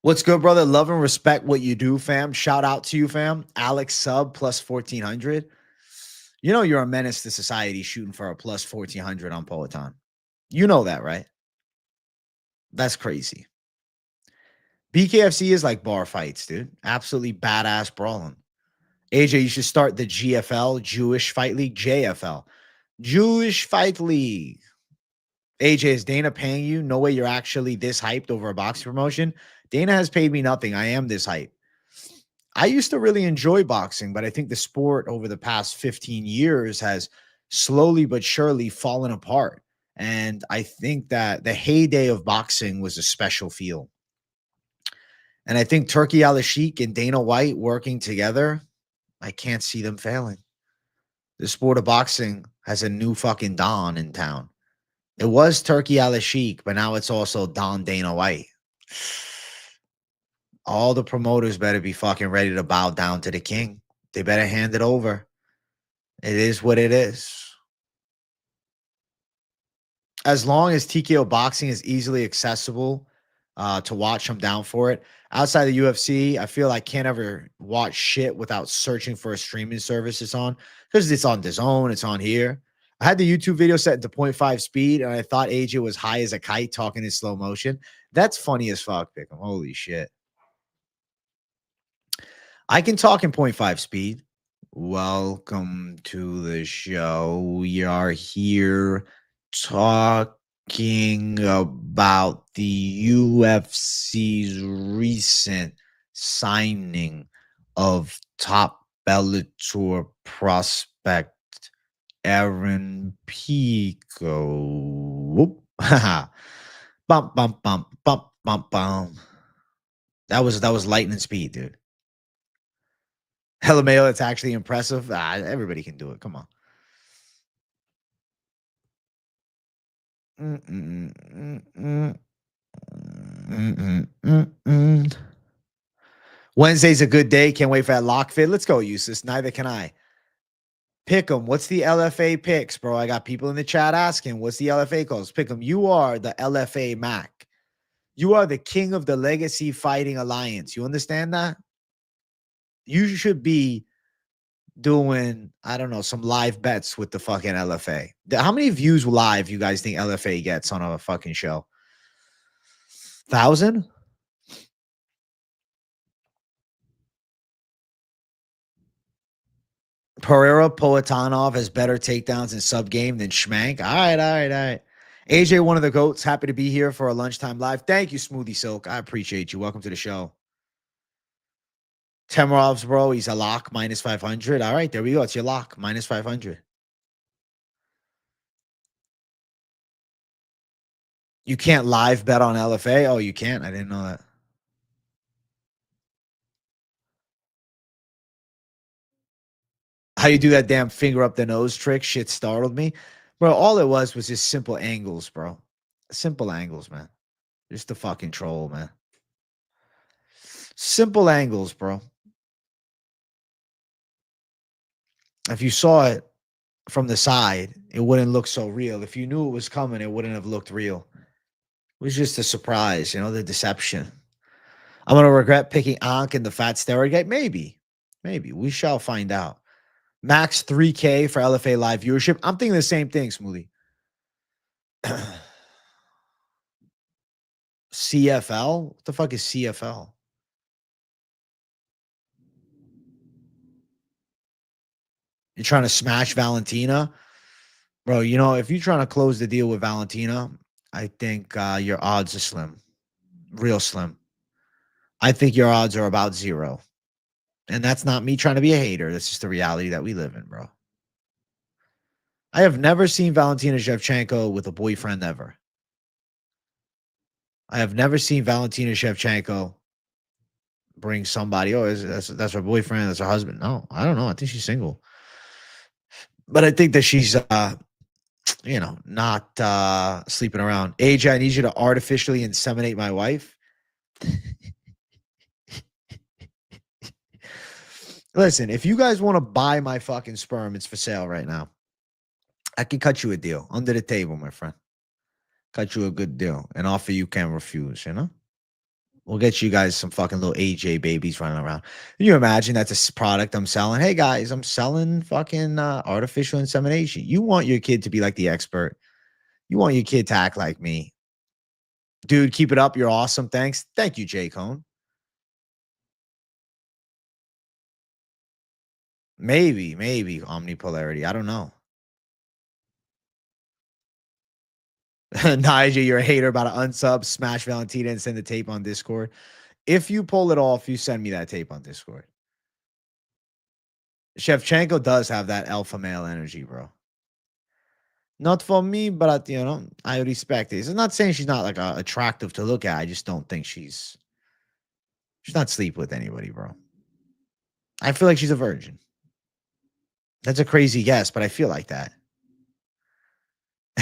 [SPEAKER 1] What's good, brother? Love and respect what you do, fam. Shout out to you, fam. Alex Sub plus 1400. You know you're a menace to society shooting for a plus 1400 on Peloton. You know that, right? That's crazy. BKFC is like bar fights, dude. Absolutely badass brawling. AJ, you should start the GFL, Jewish Fight League, JFL. Jewish Fight League. AJ, is Dana paying you? No way you're actually this hyped over a boxing promotion. Dana has paid me nothing. I am this hype. I used to really enjoy boxing, but I think the sport over the past 15 years has slowly but surely fallen apart. And I think that the heyday of boxing was a special feel. And I think Turkey Al-Sheikh and Dana White working together, I can't see them failing. The sport of boxing has a new fucking Don in town. It was Turkey Al-Sheikh, but now it's also Don Dana White. All the promoters better be fucking ready to bow down to the king. They better hand it over. It is what it is. As long as TKO boxing is easily accessible to watch, I'm down for it. Outside the UFC, I feel I can't ever watch shit without searching for a streaming service it's on, because it's on DAZN, it's on here. I had the YouTube video set to 0.5 speed, and I thought AJ was high as a kite talking in slow motion. That's funny as fuck, Bickham. Holy shit. I can talk in 0.5 speed. Welcome to the show. We are here talking about the UFC's recent signing of top Bellator prospect Aaron Pico. Whoop. Bump, bump, bump, bump, bump, bump. That was lightning speed, dude. LMAO, it's actually impressive. Everybody can do it. Come on. Wednesday's a good day. Can't wait for that lock fit. Let's go, Eustace. Neither can I. Pick 'em. What's the LFA picks, bro? I got people in the chat asking, what's the LFA calls? Pick 'em. You are the LFA Mac. You are the king of the Legacy Fighting Alliance. You understand that? You should be doing, I don't know, some live bets with the fucking LFA. How many views live you guys think LFA gets on a fucking show? 1,000? Pereira Poatanov has better takedowns in sub game than Schmank. All right. AJ, one of the GOATs, happy to be here for a lunchtime live. Thank you, Smoothie Silk. I appreciate you. Welcome to the show. Temarov's, bro, he's a lock, minus 500. All right, there we go. It's your lock, minus 500. You can't live bet on LFA? Oh, you can't? I didn't know that. How you do that damn finger up the nose trick? Shit startled me. Bro, all it was just simple angles, bro. Simple angles, man. Just a fucking troll, man. Simple angles, bro. If you saw it from the side, it wouldn't look so real. If you knew it was coming, it wouldn't have looked real. It was just a surprise, the deception. I'm gonna regret picking Ankh and the fat steroid guy. Maybe. Maybe. We shall find out. Max 3K for LFA live viewership. I'm thinking the same thing, Smoothie. CFL? What the fuck is CFL? You're trying to smash Valentina? Bro, if you're trying to close the deal with Valentina, I think your odds are slim. Real slim. I think your odds are about zero. And that's not me trying to be a hater. That's just the reality that we live in, bro. I have never seen Valentina Shevchenko with a boyfriend ever. I have never seen Valentina Shevchenko bring somebody. Oh, that's her boyfriend. That's her husband. No, I don't know. I think she's single. But I think that she's, not sleeping around. AJ, I need you to artificially inseminate my wife. Listen, if you guys want to buy my fucking sperm, it's for sale right now. I can cut you a deal under the table, my friend. Cut you a good deal. An offer you can't refuse, We'll get you guys some fucking little AJ babies running around. Can you imagine that's a product I'm selling? Hey, guys, I'm selling fucking artificial insemination. You want your kid to be like the expert. You want your kid to act like me. Dude, keep it up. You're awesome. Thanks. Thank you, Jay Cone. Maybe omnipolarity. I don't know. Nigel, you're a hater about to unsub, smash Valentina, and send the tape on Discord. If you pull it off, you send me that tape on Discord. Shevchenko does have that alpha male energy, bro. Not for me, but I respect it. I'm not saying she's not like attractive to look at. I just don't think she's not sleep with anybody, bro. I feel like she's a virgin. That's a crazy guess, but I feel like that.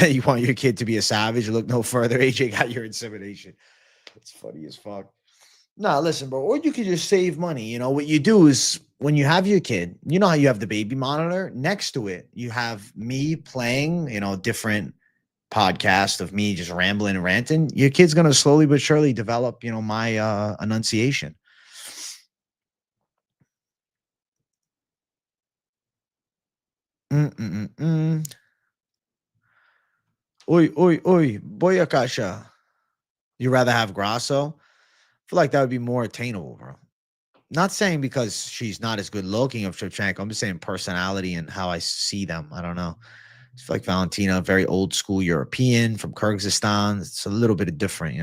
[SPEAKER 1] You want your kid to be a savage? Look no further. AJ got your insemination. It's funny as fuck. No, listen, bro. Or you could just save money. What you do is when you have your kid, you know how you have the baby monitor next to it. You have me playing, different podcast of me just rambling and ranting. Your kid's gonna slowly but surely develop, my enunciation. Oi, boy, Akasha. You rather have Grasso? I feel like that would be more attainable, bro. Not saying because she's not as good looking of Shevchenko. I'm just saying personality and how I see them. I don't know. I feel like Valentina, very old school European from Kyrgyzstan. It's a little bit different,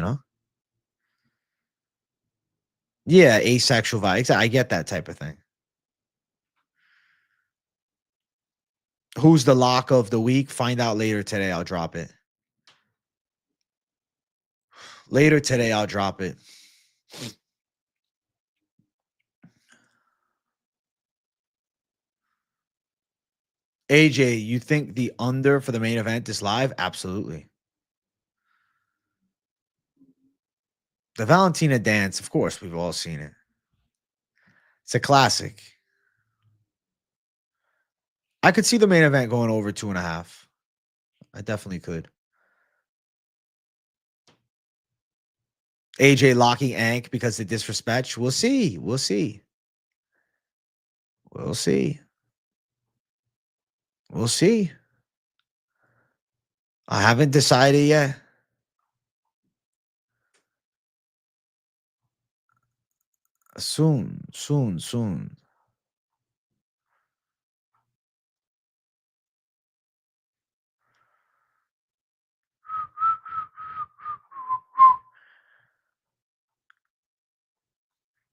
[SPEAKER 1] Yeah, asexual vibe. I get that type of thing. Who's the lock of the week? Find out later today. I'll drop it. Later today, I'll drop it. AJ, you think the under for the main event is live? Absolutely. The Valentina dance, of course, we've all seen it. It's a classic. I could see the main event going over 2.5. I definitely could. AJ locking Ank because of disrespect. We'll see. We'll see. We'll see. We'll see. I haven't decided yet. Soon.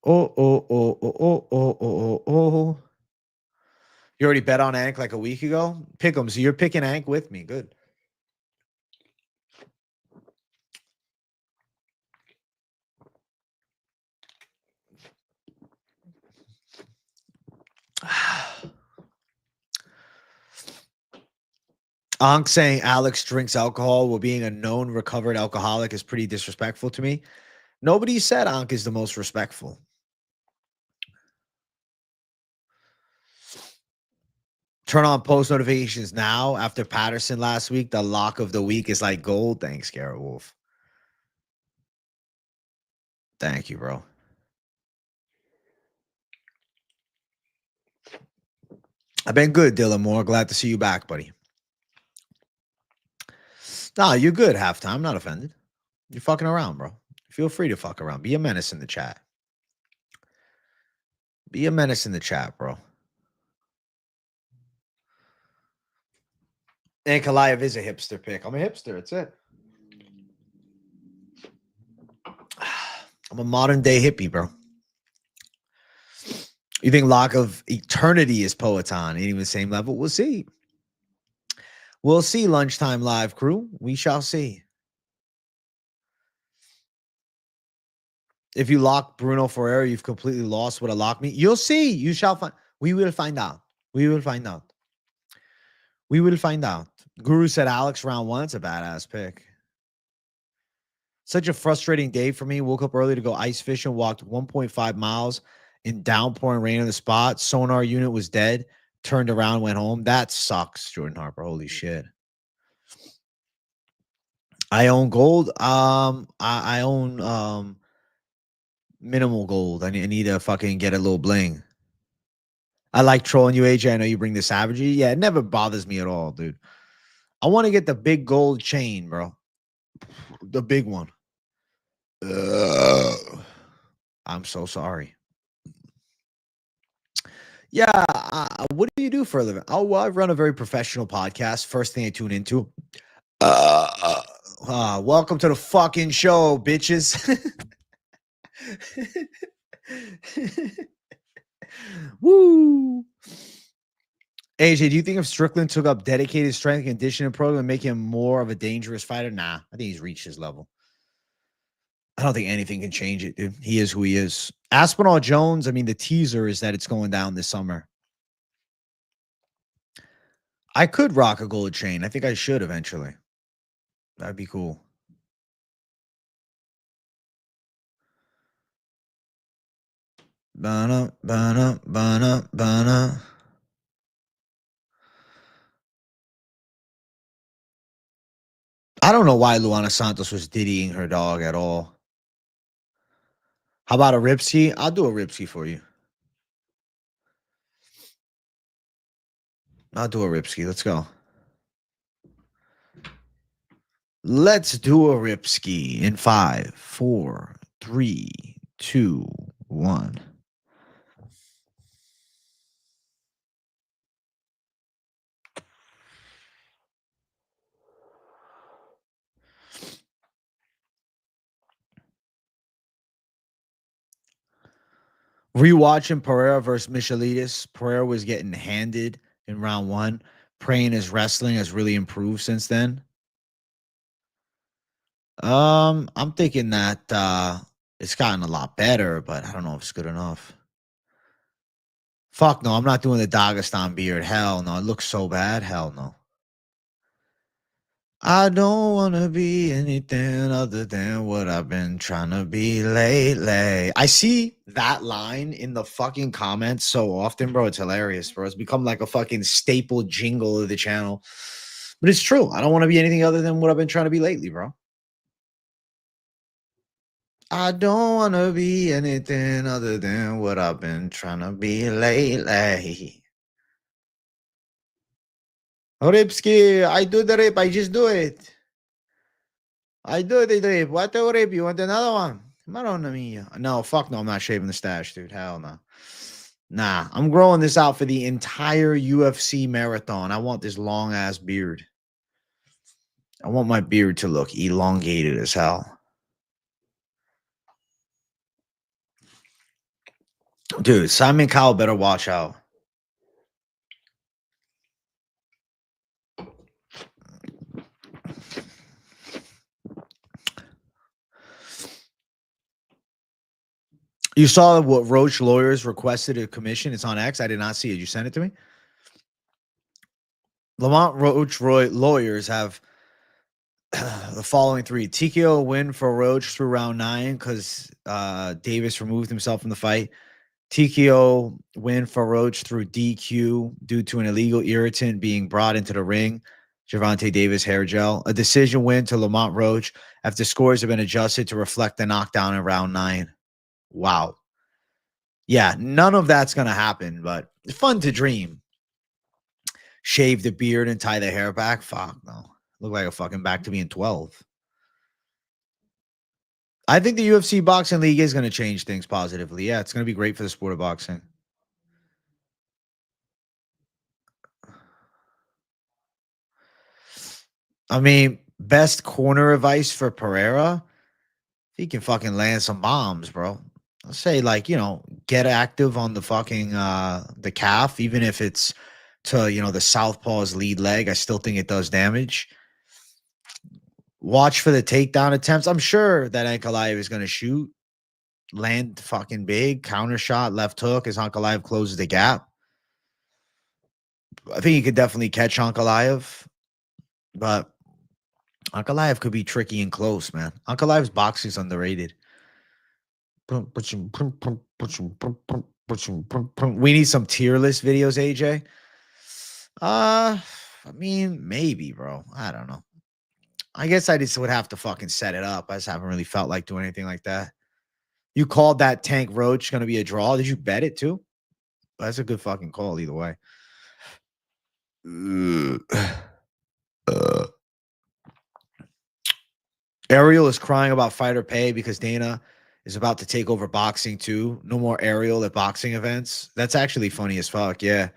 [SPEAKER 1] Oh. You already bet on Ank like a week ago? Pick 'em. So you're picking Ank with me. Good. Ank saying Alex drinks alcohol while being a known recovered alcoholic is pretty disrespectful to me. Nobody said Ank is the most respectful. Turn on post notifications now. After Patterson last week, the lock of the week is like gold. Thanks, Garrett Wolf. Thank you, bro. I've been good, Dylan Moore. Glad to see you back, buddy. Nah, you're good, halftime. I'm not offended. You're fucking around, bro. Feel free to fuck around. Be a menace in the chat. Be a menace in the chat, bro. Ankalaev is a hipster pick. I'm a hipster. That's it. I'm a modern day hippie, bro. You think Lock of Eternity is Poeton? Ain't even the same level? We'll see. We'll see, Lunchtime Live crew. We shall see. If you lock Bruno Pereira, you've completely lost what a lock means. You'll see. You shall find. We will find out. We will find out. We will find out. Guru said Alex round 1. It's a badass pick. Such a frustrating day for me. Woke up early to go ice fishing, walked 1.5 miles in downpouring rain on the spot. Sonar unit was dead. Turned around, went home. That sucks, Jordan Harper. Holy shit. I own gold. I own minimal gold. I need to fucking get a little bling. I like trolling you, AJ. I know you bring the savagery. Yeah, it never bothers me at all, dude. I want to get the big gold chain, bro. The big one. I'm so sorry. Yeah, what do you do for a living? Oh, well, I run a very professional podcast. First thing I tune into. Welcome to the fucking show, bitches. Woo. AJ, do you think if Strickland took up dedicated strength and conditioning program and make him more of a dangerous fighter? Nah, I think he's reached his level. I don't think anything can change it, dude. He is who he is. Aspinall Jones, I mean, the teaser is that it's going down this summer. I could rock a gold chain. I think I should eventually. That'd be cool. Bana, bana, bana, bana. I don't know why Luana Santos was diddying her dog at all. How about a Ripsky? I'll do a Ripsky for you. I'll do a Ripsky. Let's go. Let's do a Ripsky in 5, 4, 3, 2, 1. Rewatching Pereira versus Michelitis. Pereira was getting handed in round 1. Praying his wrestling has really improved since then. I'm thinking that it's gotten a lot better, but I don't know if it's good enough. Fuck no, I'm not doing the Dagestan beard. Hell no, it looks so bad. Hell no. I don't want to be anything other than what I've been trying to be lately. I see that line in the fucking comments so often, bro. It's hilarious, bro. It's become like a fucking staple jingle of the channel. But it's true. I don't want to be anything other than what I've been trying to be lately, bro. I don't want to be anything other than what I've been trying to be lately. Ripsky, I do the rip. I just do it. I do the rip. What the rip? You want another one? Madonna mia. No, fuck no. I'm not shaving the stash, dude. Hell no. Nah, I'm growing this out for the entire UFC marathon. I want this long ass beard. I want my beard to look elongated as hell. Dude, Simon Cowell better watch out. You saw what Roach lawyers requested a commission. It's on X. I did not see it. You sent it to me? Lamont Roach lawyers have the following 3. TKO win for Roach through round 9 because Davis removed himself from the fight. TKO win for Roach through DQ due to an illegal irritant being brought into the ring. Gervonta Davis hair gel. A decision win to Lamont Roach after scores have been adjusted to reflect the knockdown in round 9. Wow. Yeah, none of that's going to happen, but fun to dream. Shave the beard and tie the hair back. Fuck no. Look like a fucking back to being 12. I think the UFC Boxing League is going to change things positively. Yeah, it's going to be great for the sport of boxing. I mean, best corner advice for Pereira, he can fucking land some bombs, bro. I'll say, like, get active on the fucking the calf, even if it's to, the southpaw's lead leg. I still think it does damage. Watch for the takedown attempts. I'm sure that Ankalaev is going to shoot, land fucking big, counter shot, left hook as Ankalaev closes the gap. I think he could definitely catch Ankalaev, but Ankalaev could be tricky and close, man. Ankalaev's boxing is underrated. We need some tier list videos, AJ. I mean, maybe, bro. I don't know. I guess I just would have to fucking set it up. I just haven't really felt like doing anything like that. You called that Tank Roach going to be a draw. Did you bet it too? That's a good fucking call either way. Ariel is crying about fighter pay because Dana is about to take over boxing too. No more Ariel at boxing events. That's actually funny as fuck. Yeah.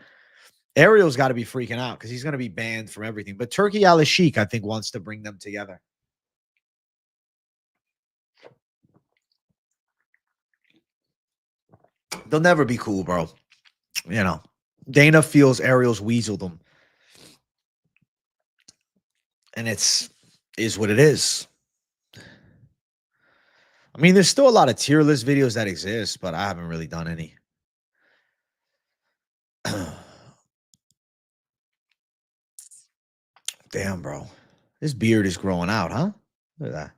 [SPEAKER 1] Ariel's got to be freaking out because he's going to be banned from everything. But Turkey Al-Sheikh, I think, wants to bring them together. They'll never be cool, bro. Dana feels Ariel's weaseled them. And is what it is. I mean, there's still a lot of tier list videos that exist, but I haven't really done any. Damn, bro. This beard is growing out, huh? Look at that.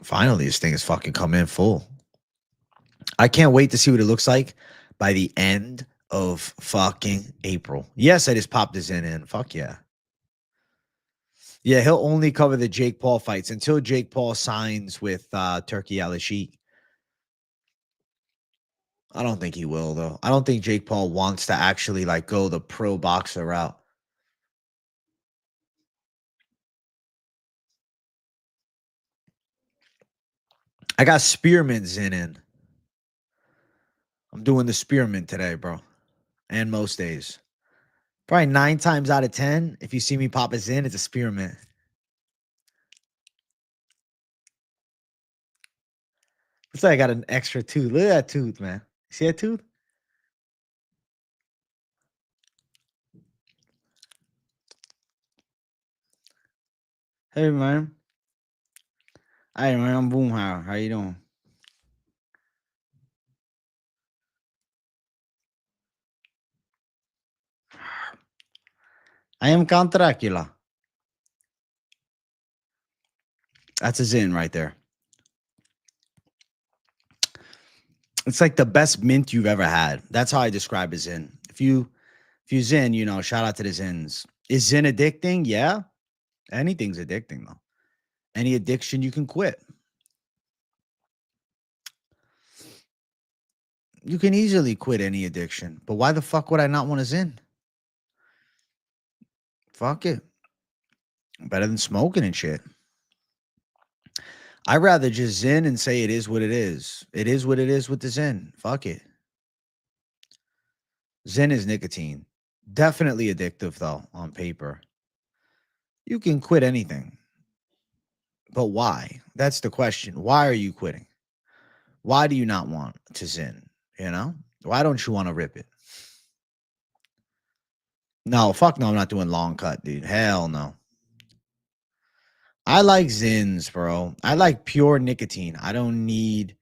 [SPEAKER 1] Finally, this thing is fucking come in full. I can't wait to see what it looks like by the end of fucking April. Yes, I just popped this in. Fuck yeah. Yeah, he'll only cover the Jake Paul fights until Jake Paul signs with Turkey Al-Sheikh. I don't think he will, though. I don't think Jake Paul wants to actually go the pro boxer route. I got Spearmint in. I'm doing the Spearmint today, bro. And most days. Probably 9 times out of 10, if you see me pop his in, it's a Spearmint. Looks like I got an extra tooth. Look at that tooth, man. See that tooth? Hey, man. Hey, man. I'm Boomhauer. How you doing? I am Count Dracula. That's a Zin right there. It's like the best mint you've ever had. That's how I describe a Zin. If you Zin, shout out to the Zins. Is Zin addicting? Yeah. Anything's addicting, though. Any addiction you can quit. You can easily quit any addiction. But why the fuck would I not want a Zin? Fuck it. Better than smoking and shit. I'd rather just Zin and say it is what it is. It is what it is with the Zin. Fuck it. Zin is nicotine. Definitely addictive, though, on paper. You can quit anything. But why? That's the question. Why are you quitting? Why do you not want to Zin? Why don't you want to rip it? No, fuck no, I'm not doing long cut, dude. Hell no. I like Zins, bro. I like pure nicotine. I don't need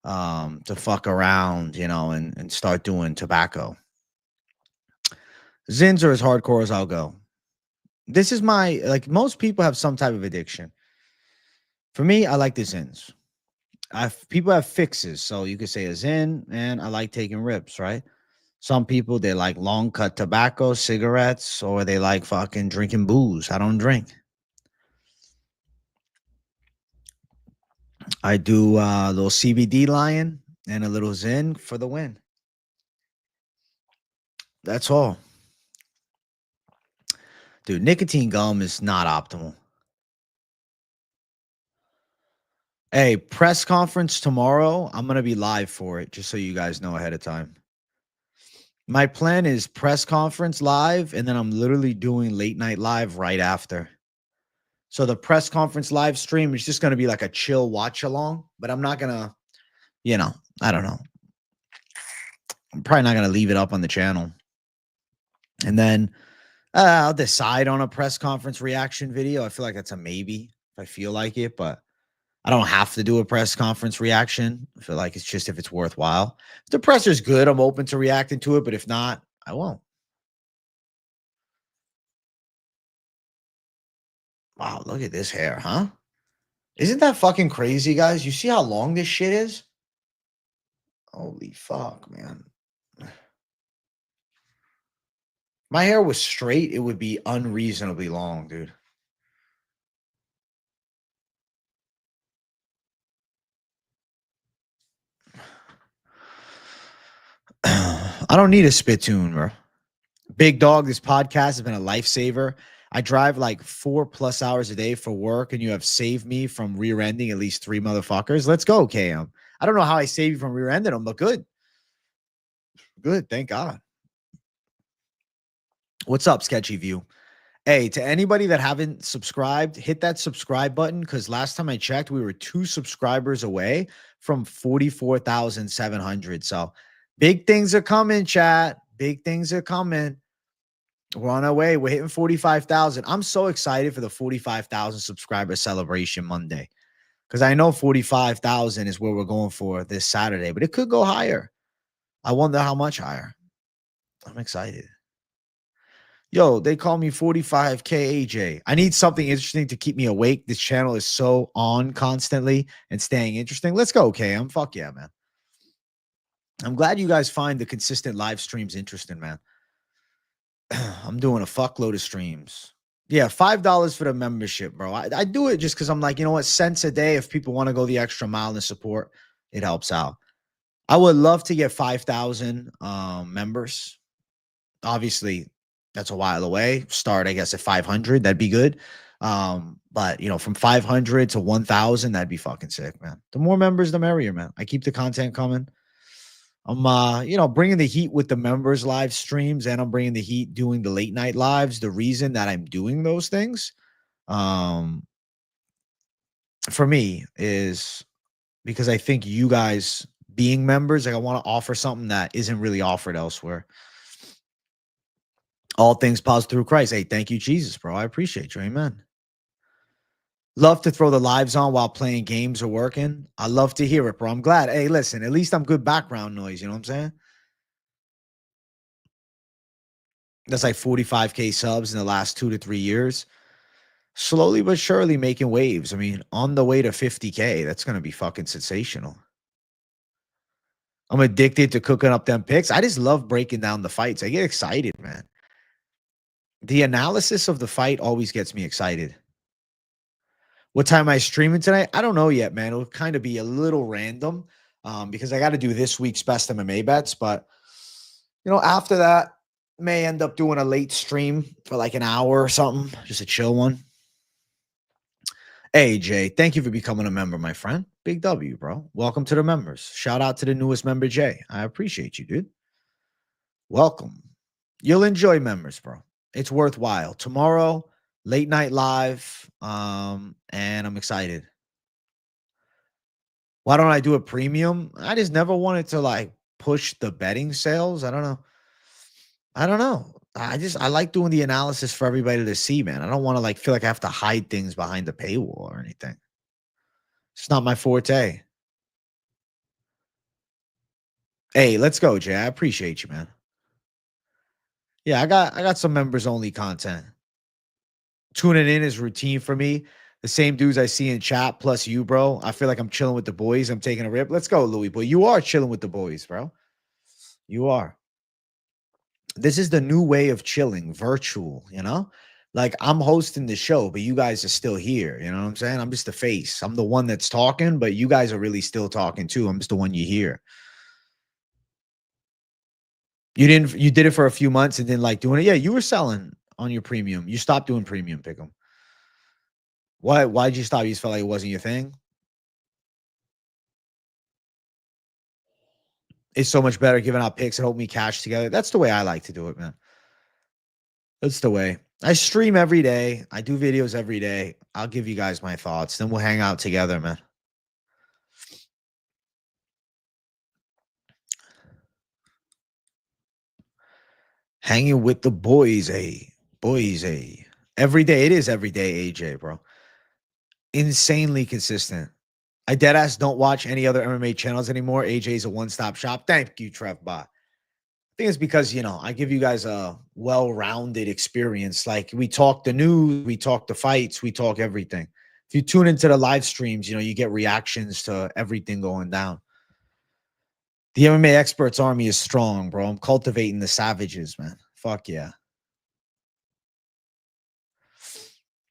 [SPEAKER 1] to fuck around, and start doing tobacco. Zins are as hardcore as I'll go. This is most people have some type of addiction. For me, I like the Zins. People have fixes. So you could say a Zen, and I like taking rips, right? Some people they like long cut tobacco, cigarettes, or they like fucking drinking booze. I don't drink. I do a little CBD lion and a little Zen for the win. That's all. Dude, nicotine gum is not optimal. Hey, press conference tomorrow. I'm going to be live for it, just so you guys know ahead of time. My plan is press conference live, and then I'm literally doing late night live right after. So the press conference live stream is just going to be like a chill watch along, but I'm not going to, I don't know. I'm probably not going to leave it up on the channel. And then I'll decide on a press conference reaction video. I feel like that's a maybe if I feel like it, but I don't have to do a press conference reaction. I feel like it's just if it's worthwhile. If the presser's good, I'm open to reacting to it, but if not, I won't. Wow, look at this hair, huh? Isn't that fucking crazy, guys? You see how long this shit is? Holy fuck, man. My hair was straight, it would be unreasonably long, dude. I don't need a spittoon, bro. Big dog, this podcast has been a lifesaver. I drive like 4+ hours a day for work, and you have saved me from rear-ending at least 3 motherfuckers. Let's go, KM. I don't know how I saved you from rear-ending them, but good. Good, thank God. What's up, Sketchy View? Hey, to anybody that haven't subscribed, hit that subscribe button because last time I checked, we were 2 subscribers away from 44,700. So big things are coming, chat. Big things are coming. We're on our way. We're hitting 45,000. I'm so excited for the 45,000 subscriber celebration Monday because I know 45,000 is where we're going for this Saturday, but it could go higher. I wonder how much higher. I'm excited. Yo, they call me 45K AJ. I need something interesting to keep me awake. This channel is so on constantly and staying interesting. Let's go, KM. Fuck yeah, man. I'm glad you guys find the consistent live streams interesting, man. I'm doing a fuckload of streams. Yeah, $5 for the membership, bro. I do it just because I'm like, you know what, cents a day. If people want to go the extra mile and support, it helps out. I would love to get 5,000 members. Obviously, that's a while away. Start, I guess, at 500. That'd be good. But from 500 to 1,000, that'd be fucking sick, man. The more members, the merrier, man. I keep the content coming. I'm, bringing the heat with the members live streams, and I'm bringing the heat doing the late night lives. The reason that I'm doing those things, for me is because I think you guys being members, like I want to offer something that isn't really offered elsewhere. All things positive through Christ. Hey, thank you, Jesus, bro. I appreciate you. Amen. Love to throw the lives on while playing games or working. I love to hear it, bro. I'm glad. Hey, listen, at least I'm good background noise. You know what I'm saying? That's like 45K subs in the last 2 to 3 years. Slowly but surely making waves. I mean, on the way to 50K, that's going to be fucking sensational. I'm addicted to cooking up them picks. I just love breaking down the fights. I get excited, man. The analysis of the fight always gets me excited. What time am I streaming tonight? I don't know yet, man. It'll kind of be a little random because I got to do this week's best MMA bets. But, after that, may end up doing a late stream for like an hour or something. Just a chill one. Hey, Jay, thank you for becoming a member, my friend. Big W, bro. Welcome to the members. Shout out to the newest member, Jay. I appreciate you, dude. Welcome. You'll enjoy members, bro. It's worthwhile. Tomorrow, late night live, and I'm excited. Why don't I do a premium? I just never wanted to like push the betting sales. I don't know. I like doing the analysis for everybody to see, man. I don't want to like feel like I have to hide things behind the paywall or anything. It's not my forte. Hey, let's go, Jay. I appreciate you, man. Yeah, I got some members only content. Tuning in is routine for me. The same dudes I see in chat plus you, bro. I feel like I'm chilling with the boys. I'm taking a rip. Let's go, Louis boy. You are chilling with the boys, bro. You are. This is the new way of chilling, virtual, you know? Like I'm hosting the show, but you guys are still here. You know what I'm saying? I'm just the face. I'm the one that's talking, but you guys are really still talking too. I'm just the one you hear. You did it for a few months and then like doing it. Yeah, you were selling on your premium. You stopped doing premium pick'em. Why did you stop? You just felt like it wasn't your thing? It's so much better giving out picks and holding me cash together. That's the way I like to do it, man. That's the way. I stream every day. I do videos every day. I'll give you guys my thoughts. Then we'll hang out together, man. Hanging with the boys, boys, every day. It is every day, AJ, bro. Insanely consistent. I deadass don't watch any other MMA channels anymore. AJ's a one-stop shop. Thank you, Trev Bot. I think it's because, you know, I give you guys a well-rounded experience. Like we talk the news, we talk the fights, we talk everything. If you tune into the live streams, you know, you get reactions to everything going down. The MMA experts army is strong, bro. I'm cultivating the savages, man. Fuck yeah.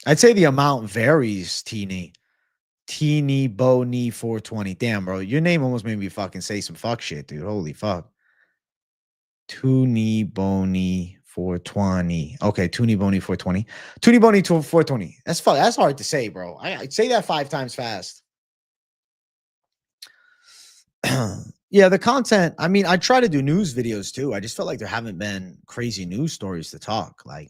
[SPEAKER 1] I'd say the amount varies, Teeny. Teeny Boney 420. Damn, bro. Your name almost made me fucking say some fuck shit, dude. Holy fuck. Toony Boney 420. Okay, Toony Boney 420. Toony Boney 420. That's fuck. That's hard to say, bro. I'd say that 5 times fast. Yeah, the content. I mean, I try to do news videos too. I just felt like there haven't been crazy news stories to talk. Like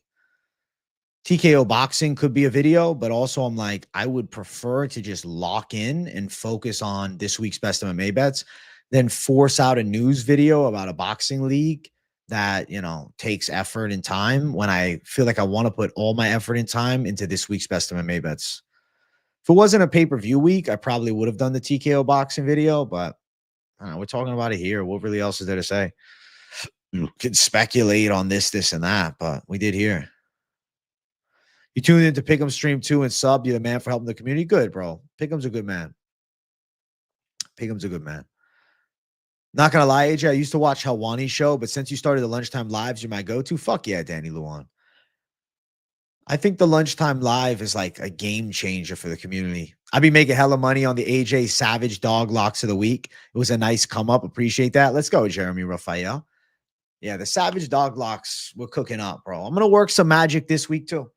[SPEAKER 1] TKO boxing could be a video, but also I'm like, I would prefer to just lock in and focus on this week's best MMA bets than force out a news video about a boxing league that, you know, takes effort and time when I feel like I want to put all my effort and time into this week's best MMA bets. If it wasn't a pay-per-view week, I probably would have done the TKO boxing video, but I don't know, we're talking about it here. What really else is there to say? You can speculate on this, and that, but we did here. You tuned into Pick'em stream 2 and sub. You're the man for helping the community. Good, bro. Pick'em's a good man. Pick'em's a good man. Not gonna lie, AJ, I used to watch Helwani's show, but since you started the lunchtime lives, you're my go-to. Fuck yeah, Danny Luan. I think the lunchtime live is like a game changer for the community. I'd be making hella money on the AJ Savage dog locks of the week. It was a nice come up. Appreciate that. Let's go, Jeremy Raphael. Yeah, the Savage dog locks, we're cooking up, bro. I'm gonna work some magic this week too.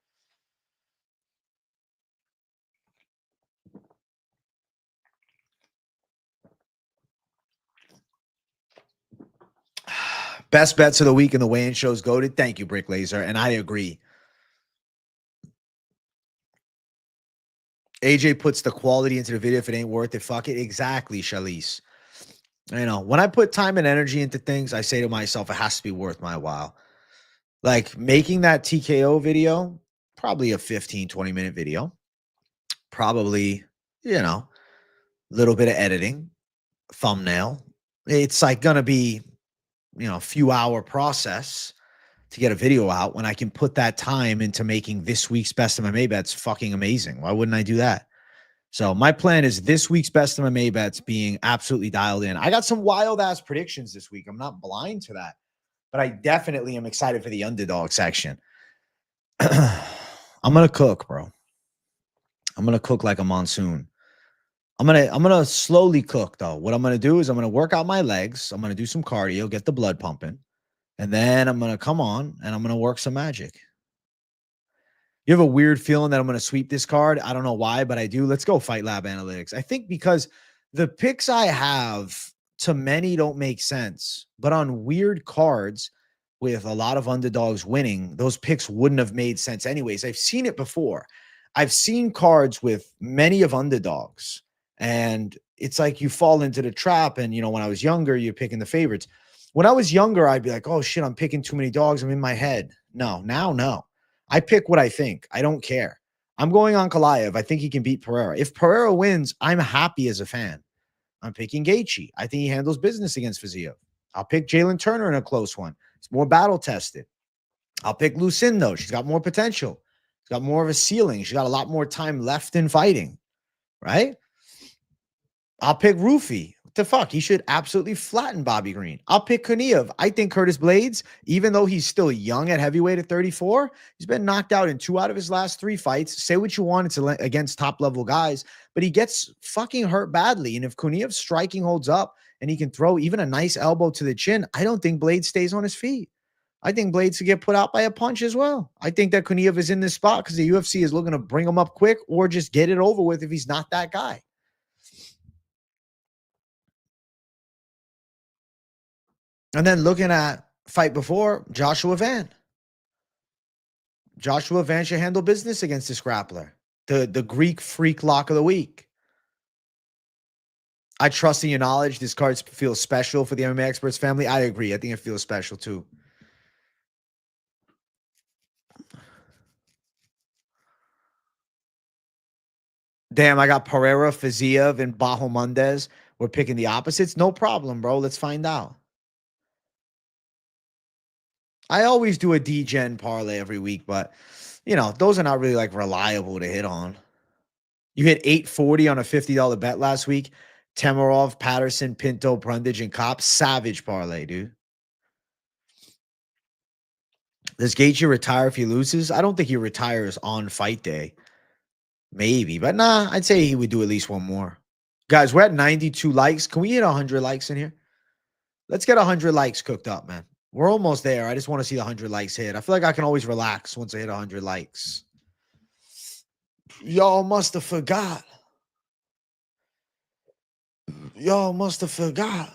[SPEAKER 1] Best bets of the week in the weigh-in shows goated. Thank you, Brick Laser. And I agree. AJ puts the quality into the video. If it ain't worth it, fuck it. Exactly, Shalice. You know, when I put time and energy into things, I say to myself, it has to be worth my while. Like making that TKO video, probably a 15, 20-minute video. Probably, you know, a little bit of editing, thumbnail. It's like going to be, you know, a few hour process to get a video out when I can put that time into making this week's best MMA bets fucking amazing. Why wouldn't I do that? So my plan is this week's best MMA bets being absolutely dialed in. I got some wild ass predictions this week. I'm not blind to that, but I definitely am excited for the underdog section. I'm going to cook, bro. I'm going to cook like a monsoon. I'm going to slowly cook though. What I'm going to do is I'm going to work out my legs. I'm going to do some cardio, get the blood pumping. And then I'm going to come on and I'm going to work some magic. You have a weird feeling that I'm going to sweep this card. I don't know why, but I do. Let's go Fight Lab Analytics. I think because the picks I have to many don't make sense, but on weird cards with a lot of underdogs winning, those picks wouldn't have made sense anyways. I've seen it before. I've seen cards with many of underdogs, and it's like you fall into the trap. And, you know, when I was younger, you're picking the favorites. When I was younger, I'd be like, oh, shit, I'm picking too many dogs. I'm in my head. No, now, no. I pick what I think. I don't care. I'm going on Ankalaev. I think he can beat Pereira. If Pereira wins, I'm happy as a fan. I'm picking Gaethje. I think he handles business against Fiziev. I'll pick Jalen Turner in a close one. It's more battle tested. I'll pick Lucindo. She's got more potential. She's got more of a ceiling. She's got a lot more time left in fighting, right? I'll pick Rufy. What the fuck? He should absolutely flatten Bobby Green. I'll pick Kuniev. I think Curtis Blades, even though he's still young at heavyweight at 34, he's been knocked out in 2 out of his last 3 fights. Say what you want, it's against top-level guys, but he gets fucking hurt badly. And if Kuniev's striking holds up and he can throw even a nice elbow to the chin, I don't think Blades stays on his feet. I think Blades could get put out by a punch as well. I think that Kuniev is in this spot because the UFC is looking to bring him up quick or just get it over with if he's not that guy. And then looking at fight before, Joshua Van. Joshua Van should handle business against this grappler. The Greek freak lock of the week. I trust in your knowledge. This card feels special for the MMA Experts family. I agree. I think it feels special too. Damn, I got Pereira, Fiziev, and Bahamondes. We're picking the opposites. No problem, bro. Let's find out. I always do a D-Gen parlay every week, but, you know, those are not really, like, reliable to hit on. You hit 840 on a $50 bet last week. Temerov, Patterson, Pinto, Brundage, and Kopp. Savage parlay, dude. Does Gaethje retire if he loses? I don't think he retires on fight day. Maybe, but nah, I'd say he would do at least one more. Guys, we're at 92 likes. Can we hit 100 likes in here? Let's get 100 likes cooked up, man. We're almost there. I just want to see the 100 likes hit. I feel like I can always relax once I hit 100 likes. Y'all must have forgot. Y'all must have forgot.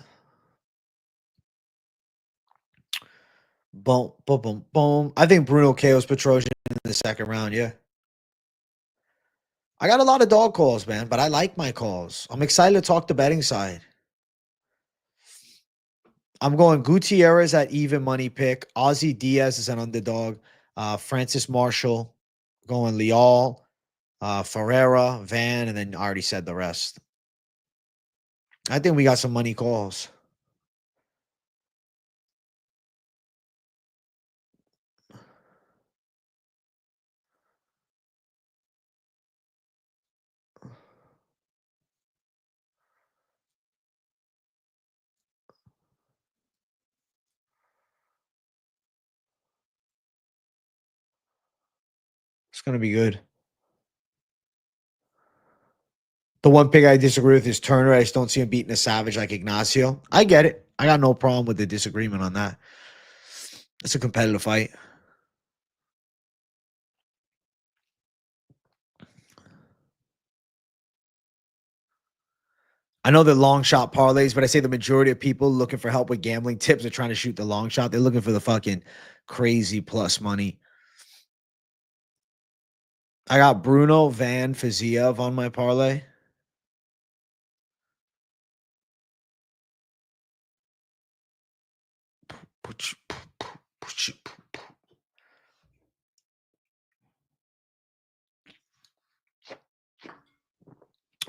[SPEAKER 1] Boom, boom, boom, boom. I think Bruno KO's Petrosian in the second round, yeah. I got a lot of dog calls, man, but I like my calls. I'm excited to talk the betting side. I'm going Gutierrez at even money pick. Ozzy Diaz is an underdog. Francis Marshall. Going Leal. Ferreira, Van, and then I already said the rest. I think we got some money calls. It's going to be good. The one pick I disagree with is Turner. I just don't see him beating a savage like Ignacio. I get it. I got no problem with the disagreement on that. It's a competitive fight. I know they're long shot parlays, but I say the majority of people looking for help with gambling tips are trying to shoot the long shot. They're looking for the fucking crazy plus money. I got Bruno, Van, Fiziev on my parlay.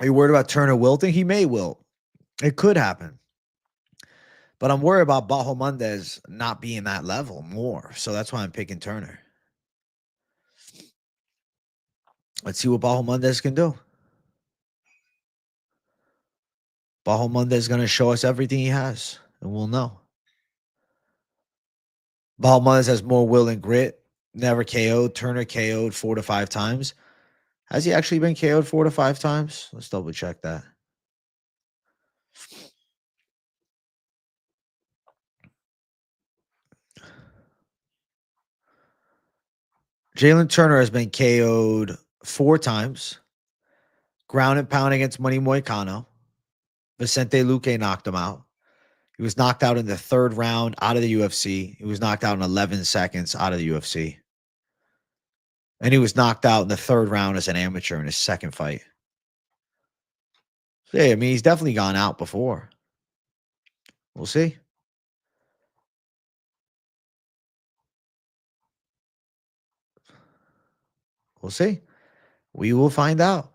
[SPEAKER 1] Are you worried about Turner wilting? He may wilt. It could happen. But I'm worried about Bahamondes not being that level more. So that's why I'm picking Turner. Let's see what Bahamondes can do. Bahamondes is going to show us everything he has, and we'll know. Bahamondes has more will and grit. Never KO'd. Turner KO'd 4 to 5 times. Has he actually been KO'd 4 to 5 times? Let's double check that. Jalen Turner has been KO'd 4 times. Ground and pound against Money Moicano. Vicente Luque knocked him out. He was knocked out in the 3rd round out of the UFC. He was knocked out in 11 seconds out of the UFC. And he was knocked out in the 3rd round as an amateur in his 2nd fight. So, yeah, I mean, he's definitely gone out before. We'll see. We'll see. We will find out.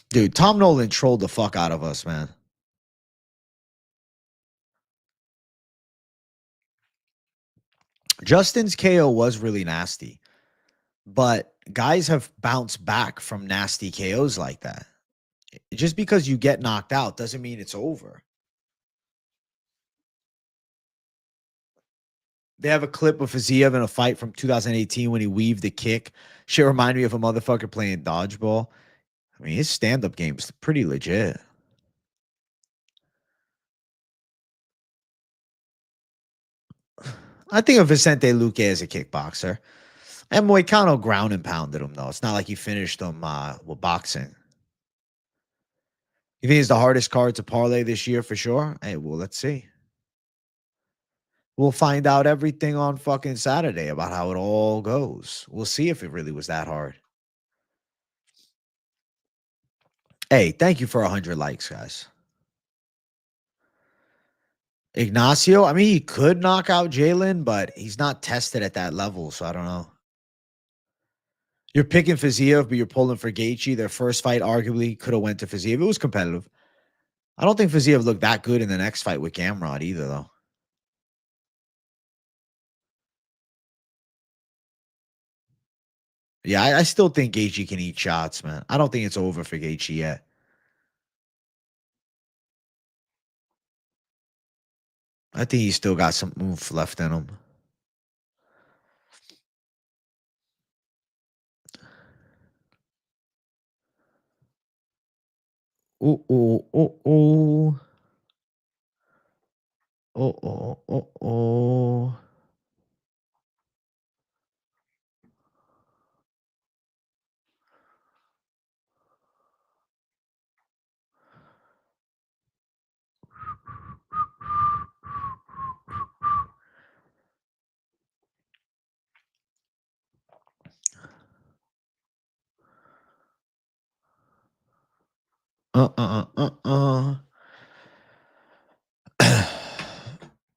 [SPEAKER 1] Dude, Tom Nolan trolled the fuck out of us, man. Justin's KO was really nasty, but guys have bounced back from nasty KOs like that. Just because you get knocked out doesn't mean it's over. They have a clip of Fiziev in a fight from 2018 when he weaved the kick. Shit reminded me of a motherfucker playing dodgeball. I mean, his stand-up game is pretty legit. I think of Vicente Luque as a kickboxer. And Moicano ground and pounded him, though. It's not like he finished him with boxing. You think it's the hardest card to parlay this year for sure? Hey, well, let's see. We'll find out everything on fucking Saturday about how it all goes. We'll see if it really was that hard. Hey, thank you for 100 likes, guys. Ignacio, I mean, he could knock out Jalen, but he's not tested at that level, so I don't know. You're picking Fiziev, but you're pulling for Gaethje. Their first fight arguably could have went to Fiziev. It was competitive. I don't think Fiziev looked that good in the next fight with Gamrot either, though. Yeah, I still think Gaethje can eat shots, man. I don't think it's over for Gaethje yet. I think he's still got some oomph left in him. Ooh, ooh, ooh, ooh. Oh, oh, oh, oh.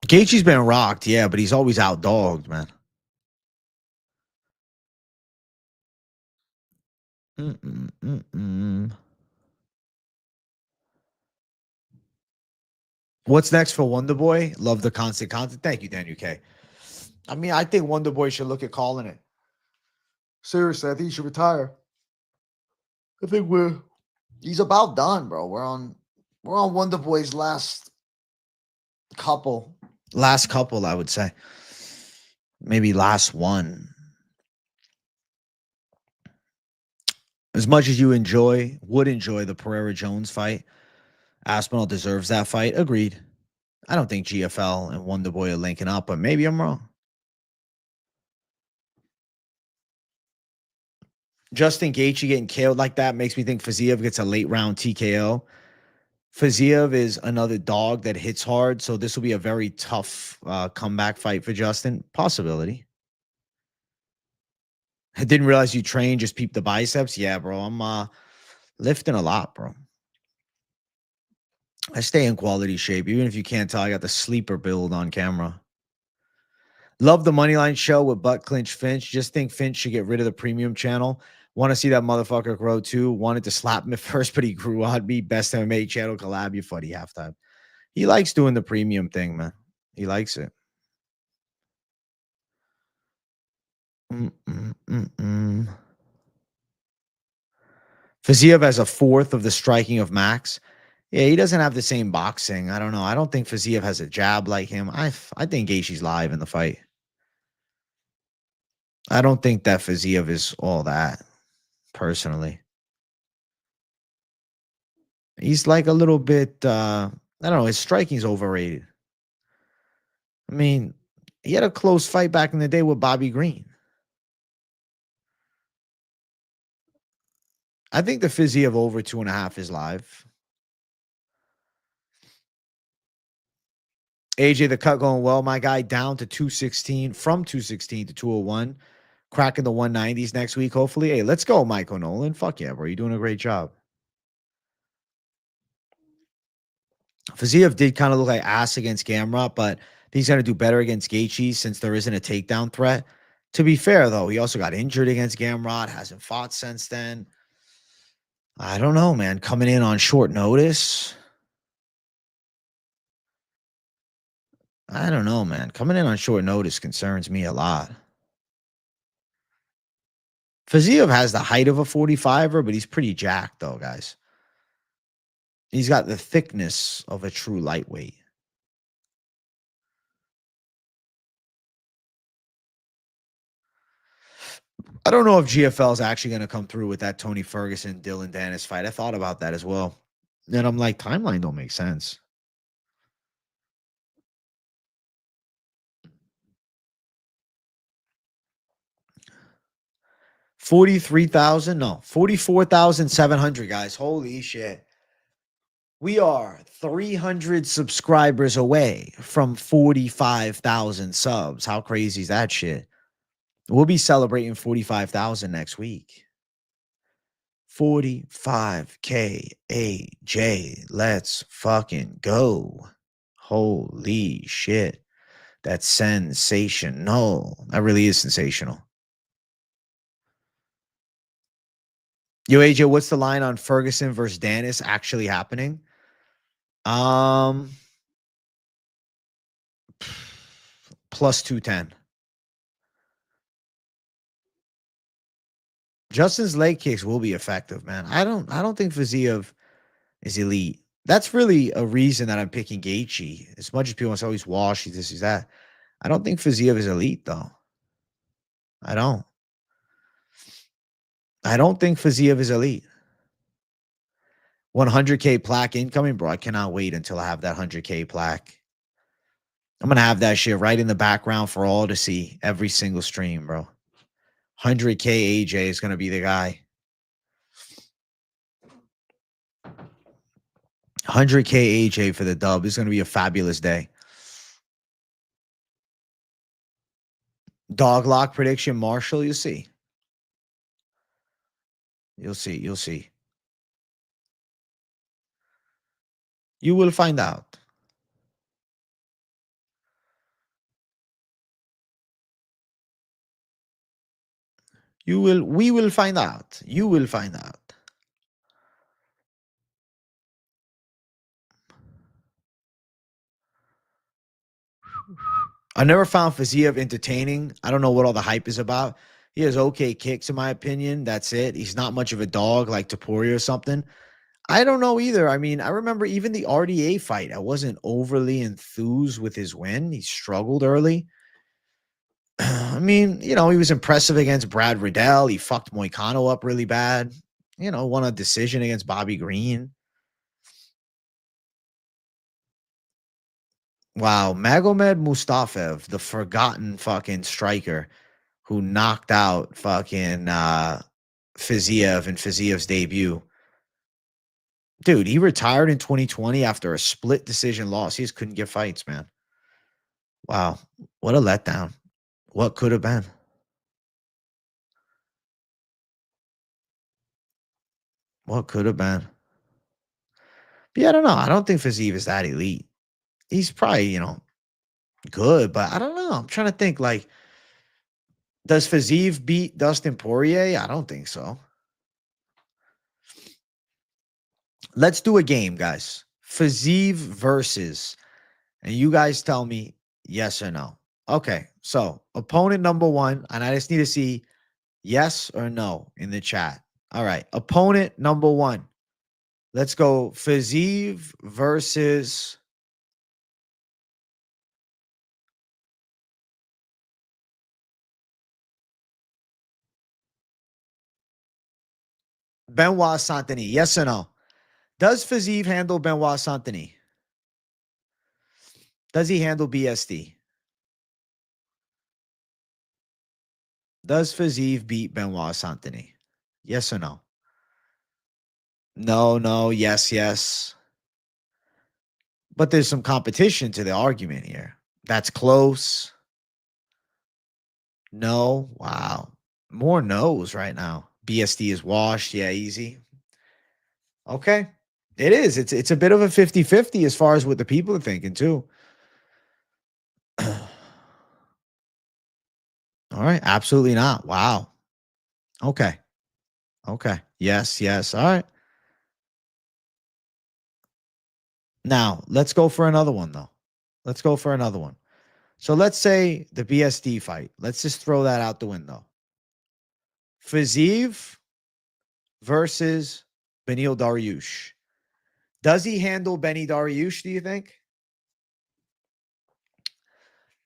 [SPEAKER 1] Gaethje's been rocked, yeah, but he's always outdogged, man. What's next for Wonder Boy? Love the constant content. Thank you, Daniel K. I mean, I think Wonder Boy should look at calling it. Seriously, I think he should retire. I think he's about done, bro. We're on Wonder Boy's last couple. Last couple, I would say. Maybe last one. As much as you would enjoy the Pereira Jones fight, Aspinall deserves that fight. Agreed. I don't think GFL and Wonder Boy are linking up, but maybe I'm wrong. Justin Gaethje getting killed like that makes me think Fiziev gets a late round TKO. Fiziev is another dog that hits hard, so this will be a very tough comeback fight for Justin. Possibility. I didn't realize you train, just peep the biceps. Yeah, bro. I'm lifting a lot, bro. I stay in quality shape. Even if you can't tell, I got the sleeper build on camera. Love the Moneyline show with Butt Clinch Finch. Just think Finch should get rid of the premium channel. Want to see that motherfucker grow too. Wanted to slap him at first, but he grew on me. Best MMA channel collab, you funny halftime. He likes doing the premium thing, man. He likes it. Fiziev has a fourth of the striking of Max. Yeah, he doesn't have the same boxing. I don't know. I don't think Fiziev has a jab like him. I think Gaethje's live in the fight. I don't think that Fiziev is all that, personally. He's like a little bit, I don't know, his striking's overrated. I mean, he had a close fight back in the day with Bobby Green. I think the Fiziev over 2.5 is live. AJ, the cut going well, my guy, down to 216, from 216 to 201. Cracking the 190s next week, hopefully. Hey, let's go, Michael Nolan. Fuck yeah, bro. You're doing a great job. Fiziev did kind of look like ass against Gamrot, but he's going to do better against Gaethje since there isn't a takedown threat. To be fair, though, he also got injured against Gamrot, hasn't fought since then. I don't know, man. Coming in on short notice. I don't know, man. Coming in on short notice concerns me a lot. Fiziev has the height of a 45er, but he's pretty jacked, though, guys. He's got the thickness of a true lightweight. I don't know if GFL is actually going to come through with that Tony Ferguson, Dylan Dennis fight. I thought about that as well. And I'm like, timeline don't make sense. $43,000? No, 44,700, guys. Holy shit. We are 300 subscribers away from 45,000 subs. How crazy is that shit? We'll be celebrating 45,000 next week. 45K AJ. Let's fucking go. Holy shit. That's sensational. That really is sensational. Yo, AJ, what's the line on Ferguson versus Dennis actually happening? Plus 210. Justin's leg kicks will be effective, man. I don't think Fiziev is elite. That's really a reason that I'm picking Gaethje. As much as people say, oh, he's washed, he's this, he's that. I don't think Fiziev is elite, though. I don't. I don't think Fiziev is elite. 100K plaque incoming, bro. I cannot wait until I have that 100K plaque. I'm going to have that shit right in the background for all to see every single stream, bro. 100K AJ is going to be the guy. 100K AJ for the dub. It's going to be a fabulous day. Dog lock prediction, Marshall. You'll see. You'll see. You'll see. You will find out. We will find out. You will find out. I never found Fiziev entertaining. I don't know what all the hype is about. He has okay kicks, in my opinion. That's it. He's not much of a dog like Topuria or something. I don't know either. I mean, I remember even the RDA fight. I wasn't overly enthused with his win. He struggled early. I mean, he was impressive against Brad Riddell. He fucked Moicano up really bad. Won a decision against Bobby Green. Wow. Magomed Mustafaev, the forgotten fucking striker who knocked out fucking Fiziev in Fiziev's debut. Dude, he retired in 2020 after a split decision loss. He just couldn't get fights, man. Wow. What a letdown. What could have been? What could have been? But yeah, I don't know. I don't think Fiziev is that elite. He's probably, good, but I don't know. I'm trying to think, like, does Fiziev beat Dustin Poirier? I don't think so. Let's do a game, guys. Fiziev versus, and you guys tell me yes or no. Okay, so opponent number one, and I just need to see yes or no in the chat. All right, opponent number one. Let's go Fiziev versus Benoit Saint-Denis. Yes or no? Does Fiziev handle Benoit Saint-Denis? Does he handle BSD? Does Fiziev beat Benoit Saint-Denis? Yes or no? No, yes, yes. But there's some competition to the argument here. That's close. No. Wow. More no's right now. BSD is washed. Yeah, easy. Okay. It is. It's a bit of a 50-50 as far as what the people are thinking, too. All right. Absolutely not. Wow. Okay. Okay. Yes, yes. All right. Now, let's go for another one, though. Let's go for another one. So let's say the BSD fight. Let's just throw that out the window. Fiziev versus Benil Dariush. Does he handle Benny Dariush, do you think?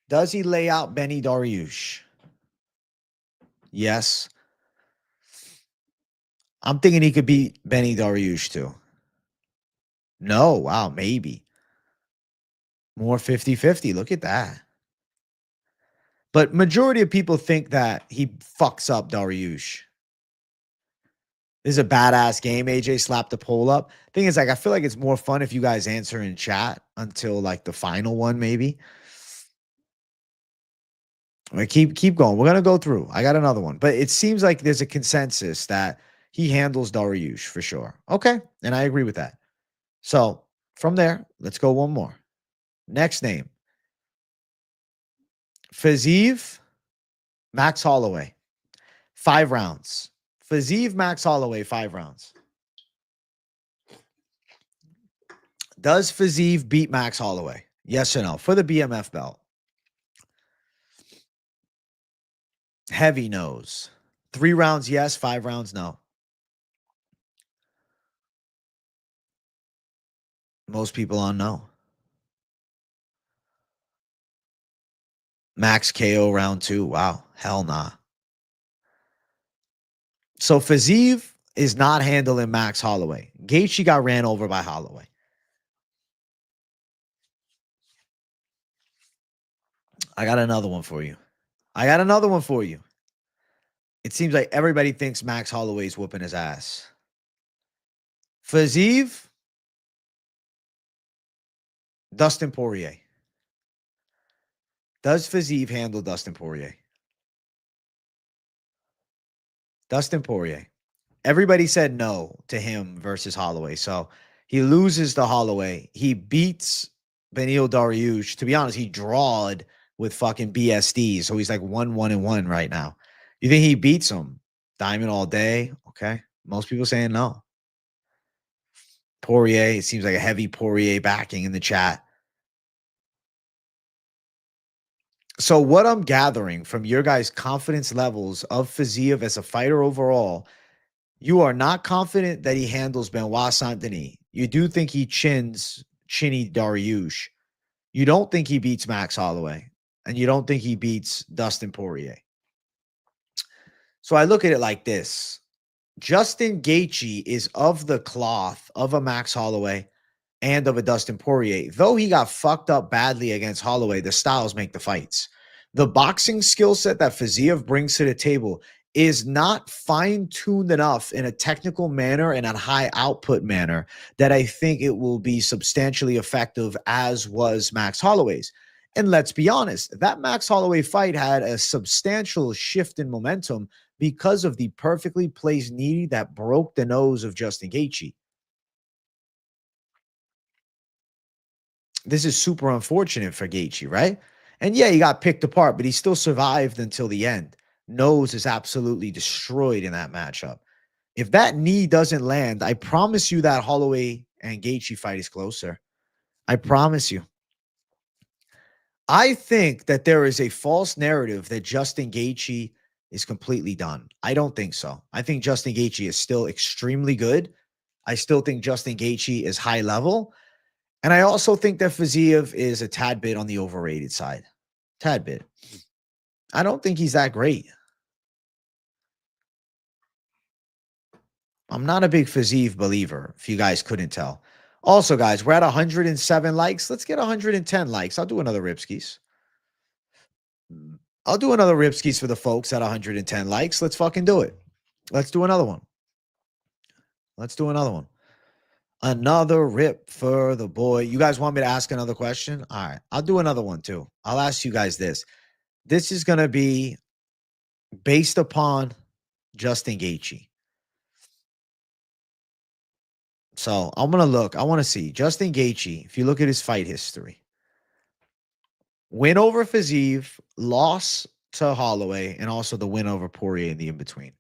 [SPEAKER 1] Does he lay out Benny Dariush? Yes. I'm thinking he could beat Benny Dariush too. No, wow, maybe. More 50-50. Look at that. But majority of people think that he fucks up Dariush. This is a badass game. AJ slapped the poll up. Thing is, like, I feel like it's more fun if you guys answer in chat until like the final one, maybe. All right, keep going. We're gonna go through. I got another one, but it seems like there's a consensus that he handles Dariush for sure. Okay, and I agree with that. So from there, let's go one more. Next name: Fiziev, Max Holloway, 5 rounds. Fiziev, Max Holloway, 5 rounds. Does Fiziev beat Max Holloway? Yes or no? For the BMF belt. Heavy nose. 3 rounds, yes. 5 rounds, no. Most people on no. Max KO round 2. Wow. Hell nah. So Fiziev is not handling Max Holloway. Gaethje got ran over by Holloway. I got another one for you. It seems like everybody thinks Max Holloway's whooping his ass. Fiziev, Dustin Poirier. Does Fiziev handle Dustin Poirier? Dustin Poirier. Everybody said no to him versus Holloway. So he loses to Holloway. He beats Benil Dariush. To be honest, he drawed with fucking BSD. So he's like 1-1-1 right now. You think he beats him? Diamond all day? Okay. Most people saying no. Poirier, it seems like a heavy Poirier backing in the chat. So what I'm gathering from your guys' confidence levels of Fiziev as a fighter overall, you are not confident that he handles Benoit Saint-Denis. You do think he chinny Dariush. You don't think he beats Max Holloway. And you don't think he beats Dustin Poirier. So I look at it like this. Justin Gaethje is of the cloth of a Max Holloway and of a Dustin Poirier. Though he got fucked up badly against Holloway, the styles make the fights. The boxing skill set that Fiziev brings to the table is not fine-tuned enough in a technical manner and a high output manner that I think it will be substantially effective as was Max Holloway's. And let's be honest, that Max Holloway fight had a substantial shift in momentum because of the perfectly placed knee that broke the nose of Justin Gaethje. This is super unfortunate for Gaethje, right? And yeah, he got picked apart, but he still survived until the end. Nose is absolutely destroyed in that matchup. If that knee doesn't land, I promise you that Holloway and Gaethje fight is closer. I promise you. I think that there is a false narrative that Justin Gaethje is completely done. I don't think so. I think Justin Gaethje is still extremely good. I still think Justin Gaethje is high level. And I also think that Fiziev is a tad bit on the overrated side. Tad bit. I don't think he's that great. I'm not a big Fiziev believer, if you guys couldn't tell. Also, guys, we're at 107 likes. Let's get 110 likes. I'll do another Ripskis. I'll do another Ripskis for the folks at 110 likes. Let's fucking do it. Let's do another one. Let's do another one. Another rip for the boy. You guys want me to ask another question? All right. I'll do another one too. I'll ask you guys this. This is going to be based upon Justin Gaethje. So I'm going to look. I want to see Justin Gaethje. If you look at his fight history, win over Fiziev, loss to Holloway, and also the win over Poirier in the in-between.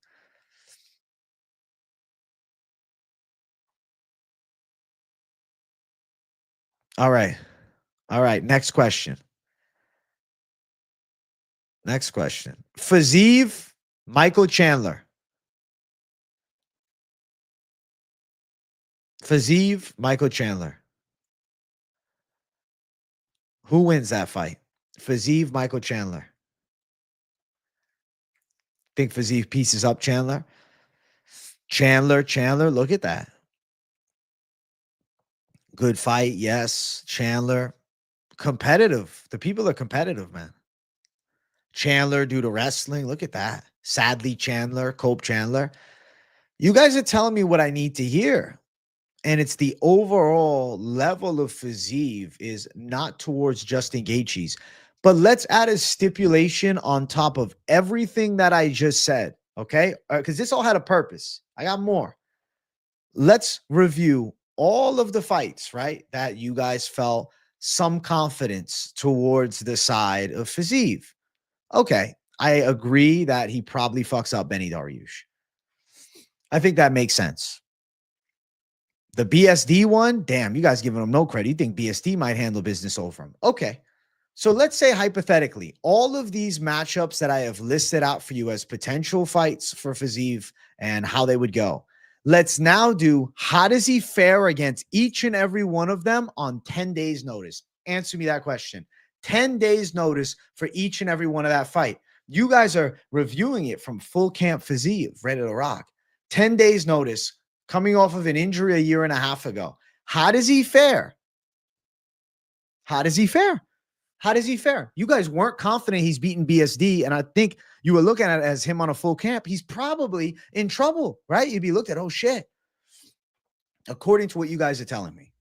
[SPEAKER 1] All right. All right, next question. Next question. Fiziev, Michael Chandler. Fiziev, Michael Chandler. Who wins that fight? Fiziev, Michael Chandler. Think Fiziev pieces up Chandler? Chandler. Look at that. Good fight, yes. Chandler. Competitive. The people are competitive, man. Chandler due to wrestling. Look at that. Sadly, Chandler, Cope Chandler. You guys are telling me what I need to hear. And it's the overall level of Fiziev is not towards Justin Gaethje's. But let's add a stipulation on top of everything that I just said, okay? Because this all had a purpose. I got more. Let's review all of the fights, right, that you guys felt some confidence towards the side of Fiziev. Okay, I agree that he probably fucks up Benny Dariush. I think that makes sense. The BSD one, damn, you guys giving him no credit. You think BSD might handle business over him. Okay. So let's say hypothetically, all of these matchups that I have listed out for you as potential fights for Fiziev and how they would go. Let's now do how does he fare against each and every one of them on 10 days notice? Answer me that question. 10 days notice for each and every one of that fight. You guys are reviewing it from full camp Fiziev, ready to rock. 10 days notice, coming off of an injury a year and a half ago. How does he fare? How does he fare? How does he fare? You guys weren't confident he's beaten BSD, and I think you were looking at it as him on a full camp. He's probably in trouble, right? You'd be looked at, oh shit. According to what you guys are telling me.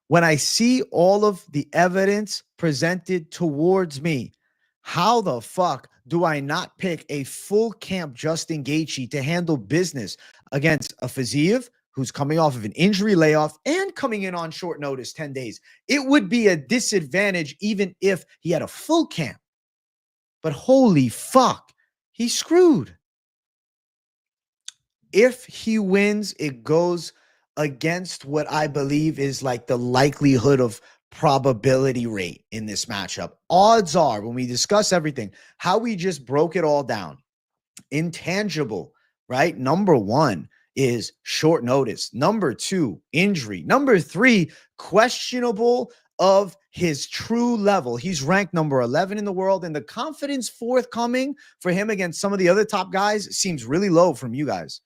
[SPEAKER 1] When I see all of the evidence presented towards me, how the fuck do I not pick a full camp Justin Gaethje to handle business against a Fiziev who's coming off of an injury layoff and coming in on short notice, 10 days? It would be a disadvantage even if he had a full camp. But holy fuck, he's screwed. If he wins, it goes against what I believe is like the likelihood of probability rate in this matchup. Odds are, when we discuss everything, how we just broke it all down, intangible, right? Number one is short notice. Number two, injury. Number three, questionable of his true level. He's ranked number 11 in the world, and the confidence forthcoming for him against some of the other top guys seems really low from you guys.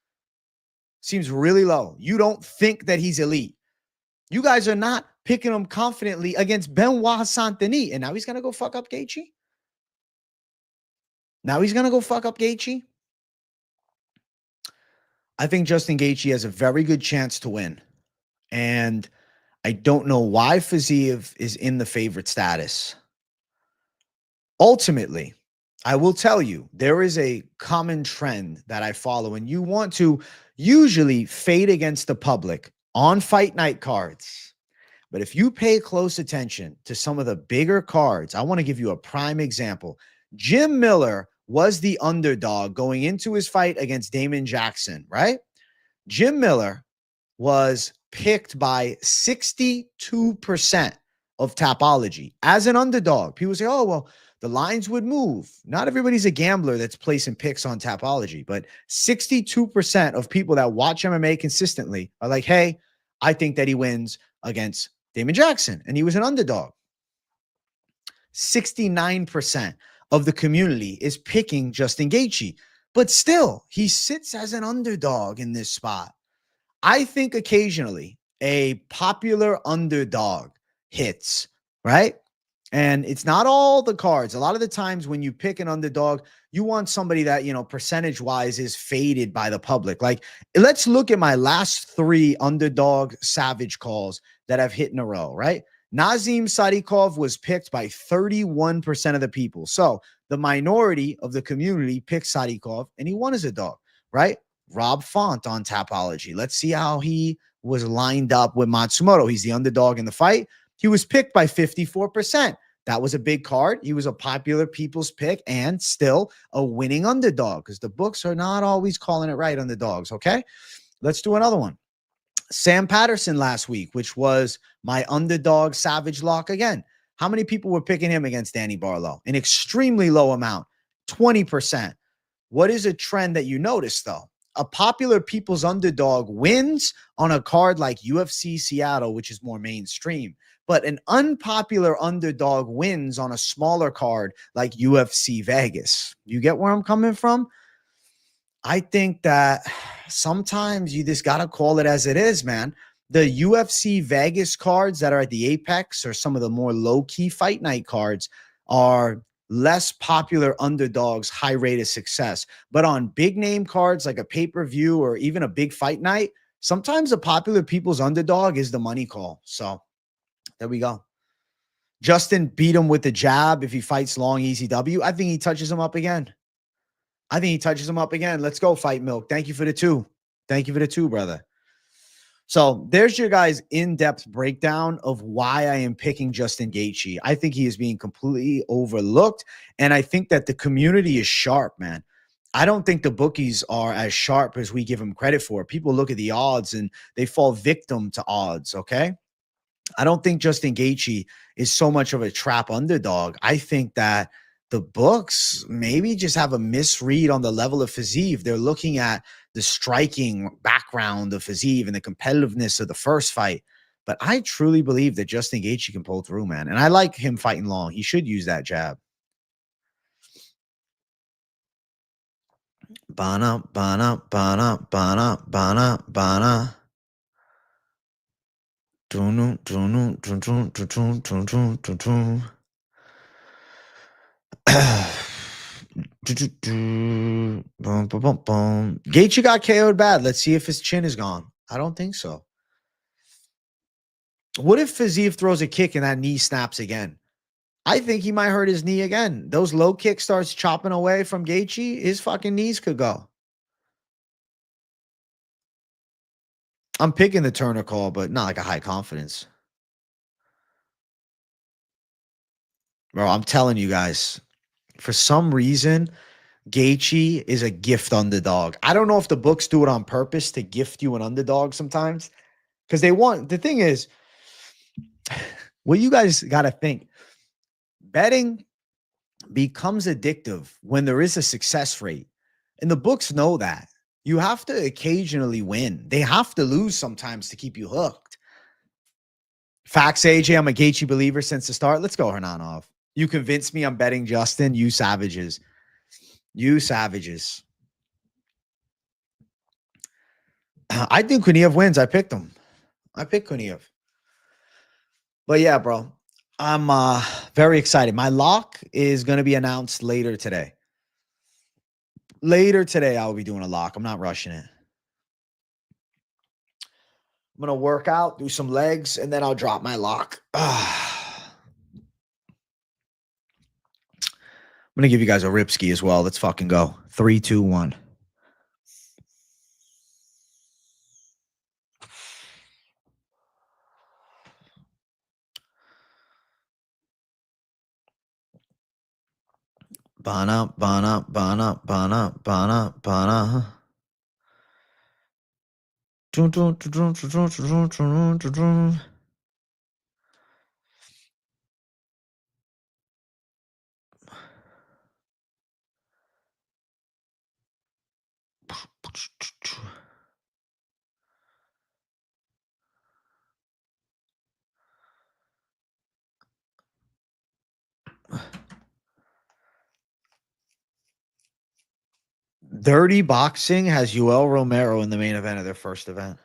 [SPEAKER 1] Seems really low. You don't think that he's elite. You guys are not picking him confidently against Benoit Saint-Denis, and now he's going to go fuck up Gaethje? Now he's going to go fuck up Gaethje? I think Justin Gaethje has a very good chance to win. And I don't know why Fiziev is in the favorite status. Ultimately, I will tell you, there is a common trend that I follow, and you want to usually fade against the public on fight night cards. But if you pay close attention to some of the bigger cards, I want to give you a prime example. Jim Miller was the underdog going into his fight against Damon Jackson, right? Jim Miller was picked by 62% of Tapology as an underdog. People say, oh, well, the lines would move. Not everybody's a gambler that's placing picks on Tapology, but 62% of people that watch MMA consistently are like, hey, I think that he wins against Damon Jackson, and he was an underdog. 69% of the community is picking Justin Gaethje, but still, he sits as an underdog in this spot. I think occasionally a popular underdog hits, right? And it's not all the cards. A lot of the times when you pick an underdog, you want somebody that, you know, percentage-wise is faded by the public. Like, let's look at my last three underdog savage calls that I've hit in a row, right? Nazim Sadikov was picked by 31% of the people. So the minority of the community picked Sadikov, and he won as a dog, right? Rob Font on Tapology. Let's see how he was lined up with Matsumoto. He's the underdog in the fight. He was picked by 54%. That was a big card. He was a popular people's pick and still a winning underdog because the books are not always calling it right underdogs, okay? Let's do another one. Sam Patterson last week, which was my underdog savage lock again. How many people were picking him against Danny Barlow? An extremely low amount, 20%. What is a trend that you notice, though? A popular people's underdog wins on a card like UFC Seattle, which is more mainstream, but an unpopular underdog wins on a smaller card like UFC Vegas. You get where I'm coming from? I think that sometimes you just got to call it as it is, man. The UFC Vegas cards that are at the Apex or some of the more low-key fight night cards are less popular underdogs, high rate of success. But on big name cards like a pay-per-view or even a big fight night, sometimes the popular people's underdog is the money call. So there we go. Justin beat him with the jab. If he fights long, easy W. I think he touches him up again. Let's go, Fight Milk. Thank you for the 2. Thank you for the 2, brother. So there's your guys' in-depth breakdown of why I am picking Justin Gaethje. I think he is being completely overlooked, and I think that the community is sharp, man. I don't think the bookies are as sharp as we give them credit for. People look at the odds and they fall victim to odds, okay? I don't think Justin Gaethje is so much of a trap underdog. I think that the books maybe just have a misread on the level of Fiziev. They're looking at the striking background of Fiziev and the competitiveness of the first fight. But I truly believe that Justin Gaethje can pull through, man. And I like him fighting long. He should use that jab. Bana, bana, bana, bana, bana, bana. Gaethje got KO'd bad. Let's see if his chin is gone. I don't think so. What if Fiziev throws a kick and that knee snaps again? I think he might hurt his knee again. Those low kicks starts chopping away from Gaethje, his fucking knees could go. I'm picking the Turner call, but not like a high confidence. Bro, I'm telling you guys, for some reason, Gaethje is a gift underdog. I don't know if the books do it on purpose to gift you an underdog sometimes, because they want, the thing is, what you guys got to think, betting becomes addictive when there is a success rate. And the books know that. You have to occasionally win. They have to lose sometimes to keep you hooked. Facts, AJ, I'm a Gaethje believer since the start. Let's go, Hernanov. You convinced me I'm betting Justin. You savages. You savages. I think Kuniev wins. I picked him. I picked Kuniev. But yeah, bro, I'm very excited. My lock is going to be announced later today. Later today, I will be doing a lock. I'm not rushing it. I'm going to work out, do some legs, and then I'll drop my lock. I'm going to give you guys a ripski as well. Let's fucking go. 3, 2, 1. Bana, bana, bana, bana, bana, bana. Dirty Boxing has Yoel Romero in the main event of their first event.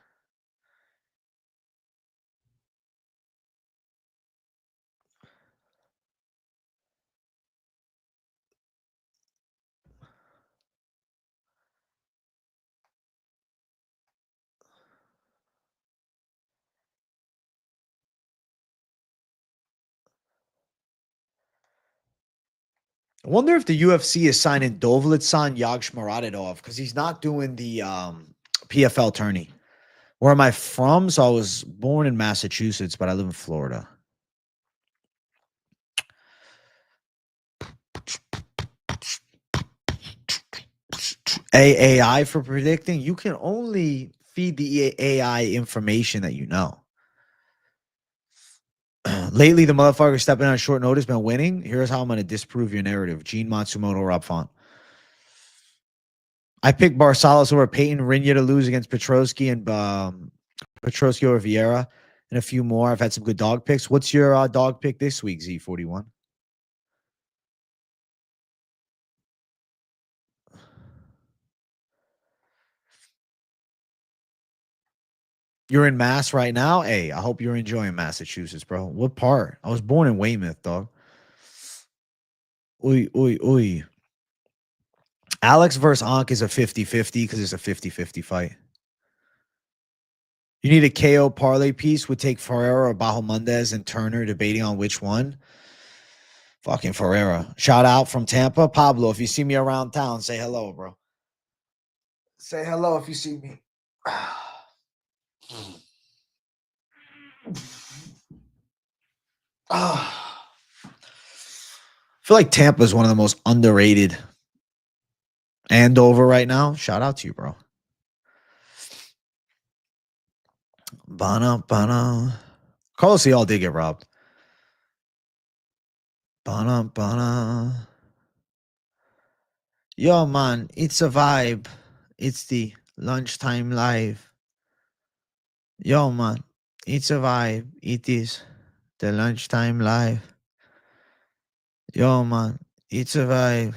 [SPEAKER 1] I wonder if the UFC is signing Dovletsan Yagshmaradov because he's not doing the PFL tourney. Where am I from? So I was born in Massachusetts, but I live in Florida. AAI for predicting. You can only feed the AI information that you know. Lately, the motherfucker stepping on short notice been winning. Here's how I'm going to disprove your narrative. Gene Matsumoto, Rob Font. I picked Barsalis over Peyton, Rinya to lose against Petrosky and Petrosky over Vieira, and a few more. I've had some good dog picks. What's your dog pick this week, Z41? You're in Mass right now? Hey, I hope you're enjoying Massachusetts, bro. What part? I was born in Weymouth, dog. Oy, oy, oy. Alex versus Ankh is a 50-50 because it's a 50-50 fight. You need a KO parlay piece. Would take Pereira or Bahamondes and Turner debating on which one. Fucking Pereira. Shout out from Tampa. Pablo, if you see me around town, say hello, bro. Say hello if you see me. I feel like Tampa is one of the most underrated Andover right now. Shout out to you, bro. Bana. Carlos Leal did get robbed. Bana. Yo, man, it's a vibe. It's the lunchtime live. Yo, man, it's a vibe. It is the lunchtime live. Yo, man, it's a vibe.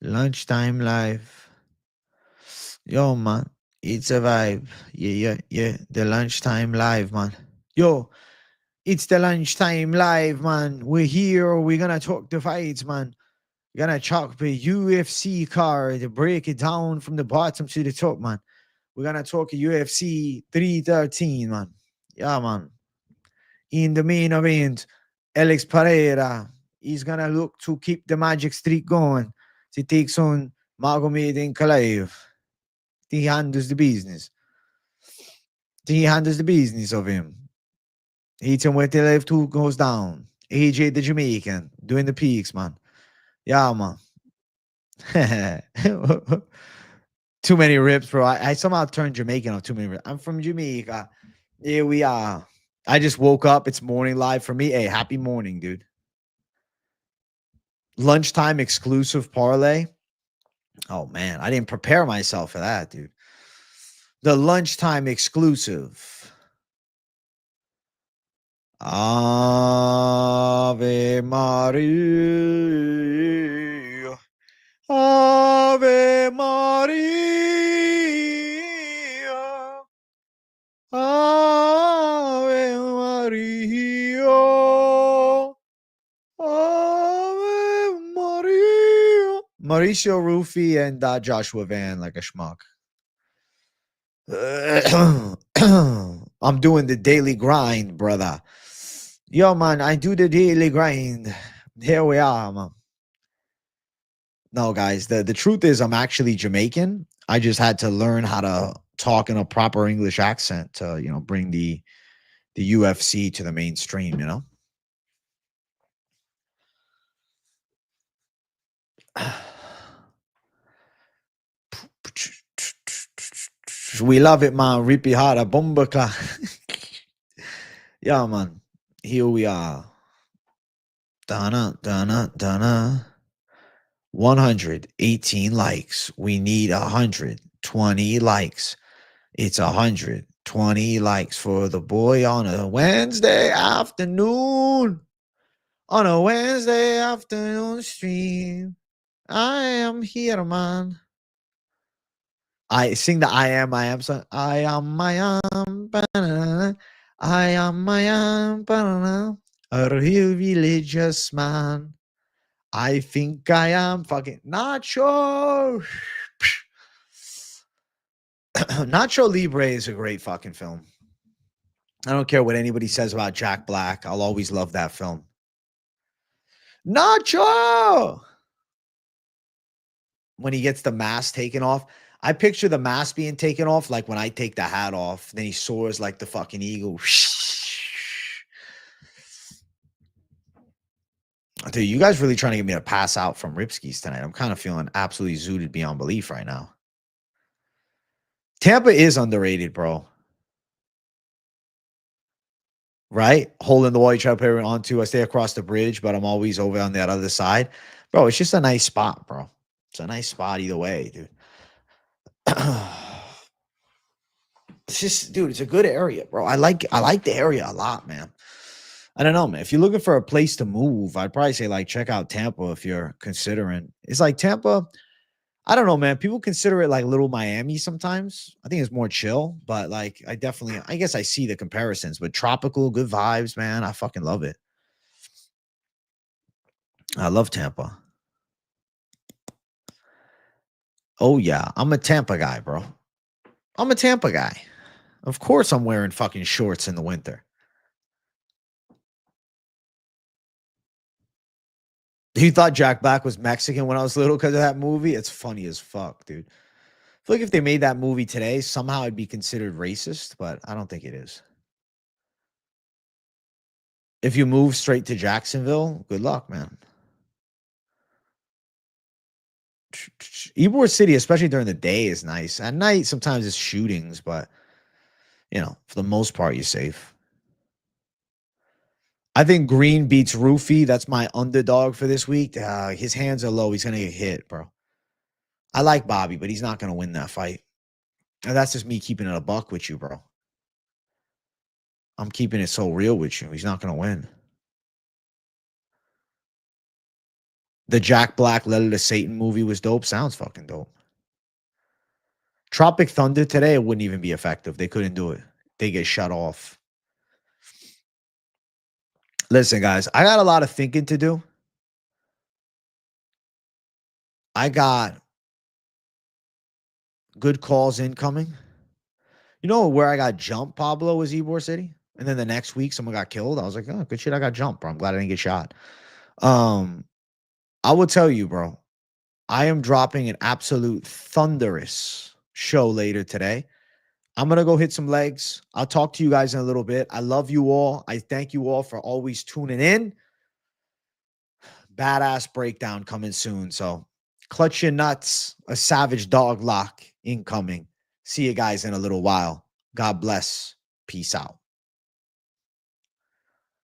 [SPEAKER 1] Lunchtime live. Yo, man, it's a vibe. Yeah. The lunchtime live, man. Yo, it's the lunchtime live, man. We're here. We're gonna talk the fights, man. We're gonna talk the UFC card, break it down from the bottom to the top, man. We're gonna talk UFC 313, man. Yeah, man. In the main event, Alex Pereira is gonna look to keep the magic streak going. He takes on Magomed Ankalaev. He handles the business. He handles the business of him. Hits him with the left hook, goes down. AJ the Jamaican doing the peaks, man. Yeah, man. Too many rips, bro. I somehow turned Jamaican on too many rips. I'm from Jamaica. Here we are. I just woke up. It's morning live for me. Hey, happy morning, dude. Lunchtime exclusive parlay. Oh, man. I didn't prepare myself for that, dude. The lunchtime exclusive. Ave Maria. Ave Maria. Ave Maria. Ave Maria. Mauricio Rufy and Joshua Van like a schmuck. I'm doing the daily grind, brother. Yo, man, I do the daily grind. Here we are, man. No, guys, the truth is I'm actually Jamaican. I just had to learn how to talk in a proper English accent to, bring the UFC to the mainstream, We love it, man. Rippy harder, bomba clock. Yeah, man. Here we are. Donna. 118 likes. We need 120 likes. It's 120 likes for the boy on a Wednesday afternoon. On a Wednesday afternoon stream. I am here, man. I sing the I am song. I am, banana. I am, banana. A real religious man. I think I am fucking Nacho. Nacho Libre is a great fucking film. I don't care what anybody says about Jack Black. I'll always love that film. Nacho! When he gets the mask taken off. I picture the mask being taken off like when I take the hat off. Then he soars like the fucking eagle. Dude, you guys really trying to get me to pass out from Ripskis tonight. I'm kind of feeling absolutely zooted beyond belief right now. Tampa is underrated, bro. Right? Hole in the wall, you try to put it onto. I stay across the bridge, but I'm always over on that other side. Bro, it's just a nice spot, bro. It's a nice spot either way, dude. It's just, dude, it's a good area, bro. I like the area a lot, man. I don't know, man. If you're looking for a place to move, I'd probably say like check out Tampa if you're considering. It's like Tampa. I don't know, man. People consider it like little Miami sometimes. I think it's more chill, but like I guess I see the comparisons, but tropical, good vibes, man. I fucking love it. I love Tampa. Oh yeah, I'm a Tampa guy, bro. I'm a Tampa guy. Of course I'm wearing fucking shorts in the winter. You thought Jack Black was Mexican when I was little because of that movie? It's funny as fuck, dude. I feel like if they made that movie today, somehow it'd be considered racist, but I don't think it is. If you move straight to Jacksonville, good luck, man. Ybor City, especially during the day, is nice. At night, sometimes it's shootings, but for the most part, you're safe. I think Green beats Roofy. That's my underdog for this week. His hands are low. He's gonna get hit, bro. I like Bobby, but he's not gonna win that fight. And that's just me keeping it a buck with you, bro. I'm keeping it so real with you. He's not gonna win. The Jack Black Letter to Satan movie was dope. Sounds fucking dope. Tropic Thunder today, it wouldn't even be effective. They couldn't do it. They get shut off. Listen, guys, I got a lot of thinking to do. I got good calls incoming. You know where I got jumped, Pablo, was Ybor City? And then the next week, someone got killed. I was like, oh, good shit, I got jumped, bro. I'm glad I didn't get shot. I will tell you, bro, I am dropping an absolute thunderous show later today. I'm going to go hit some legs. I'll talk to you guys in a little bit. I love you all. I thank you all for always tuning in. Badass breakdown coming soon. So clutch your nuts. A savage dog lock incoming. See you guys in a little while. God bless. Peace out.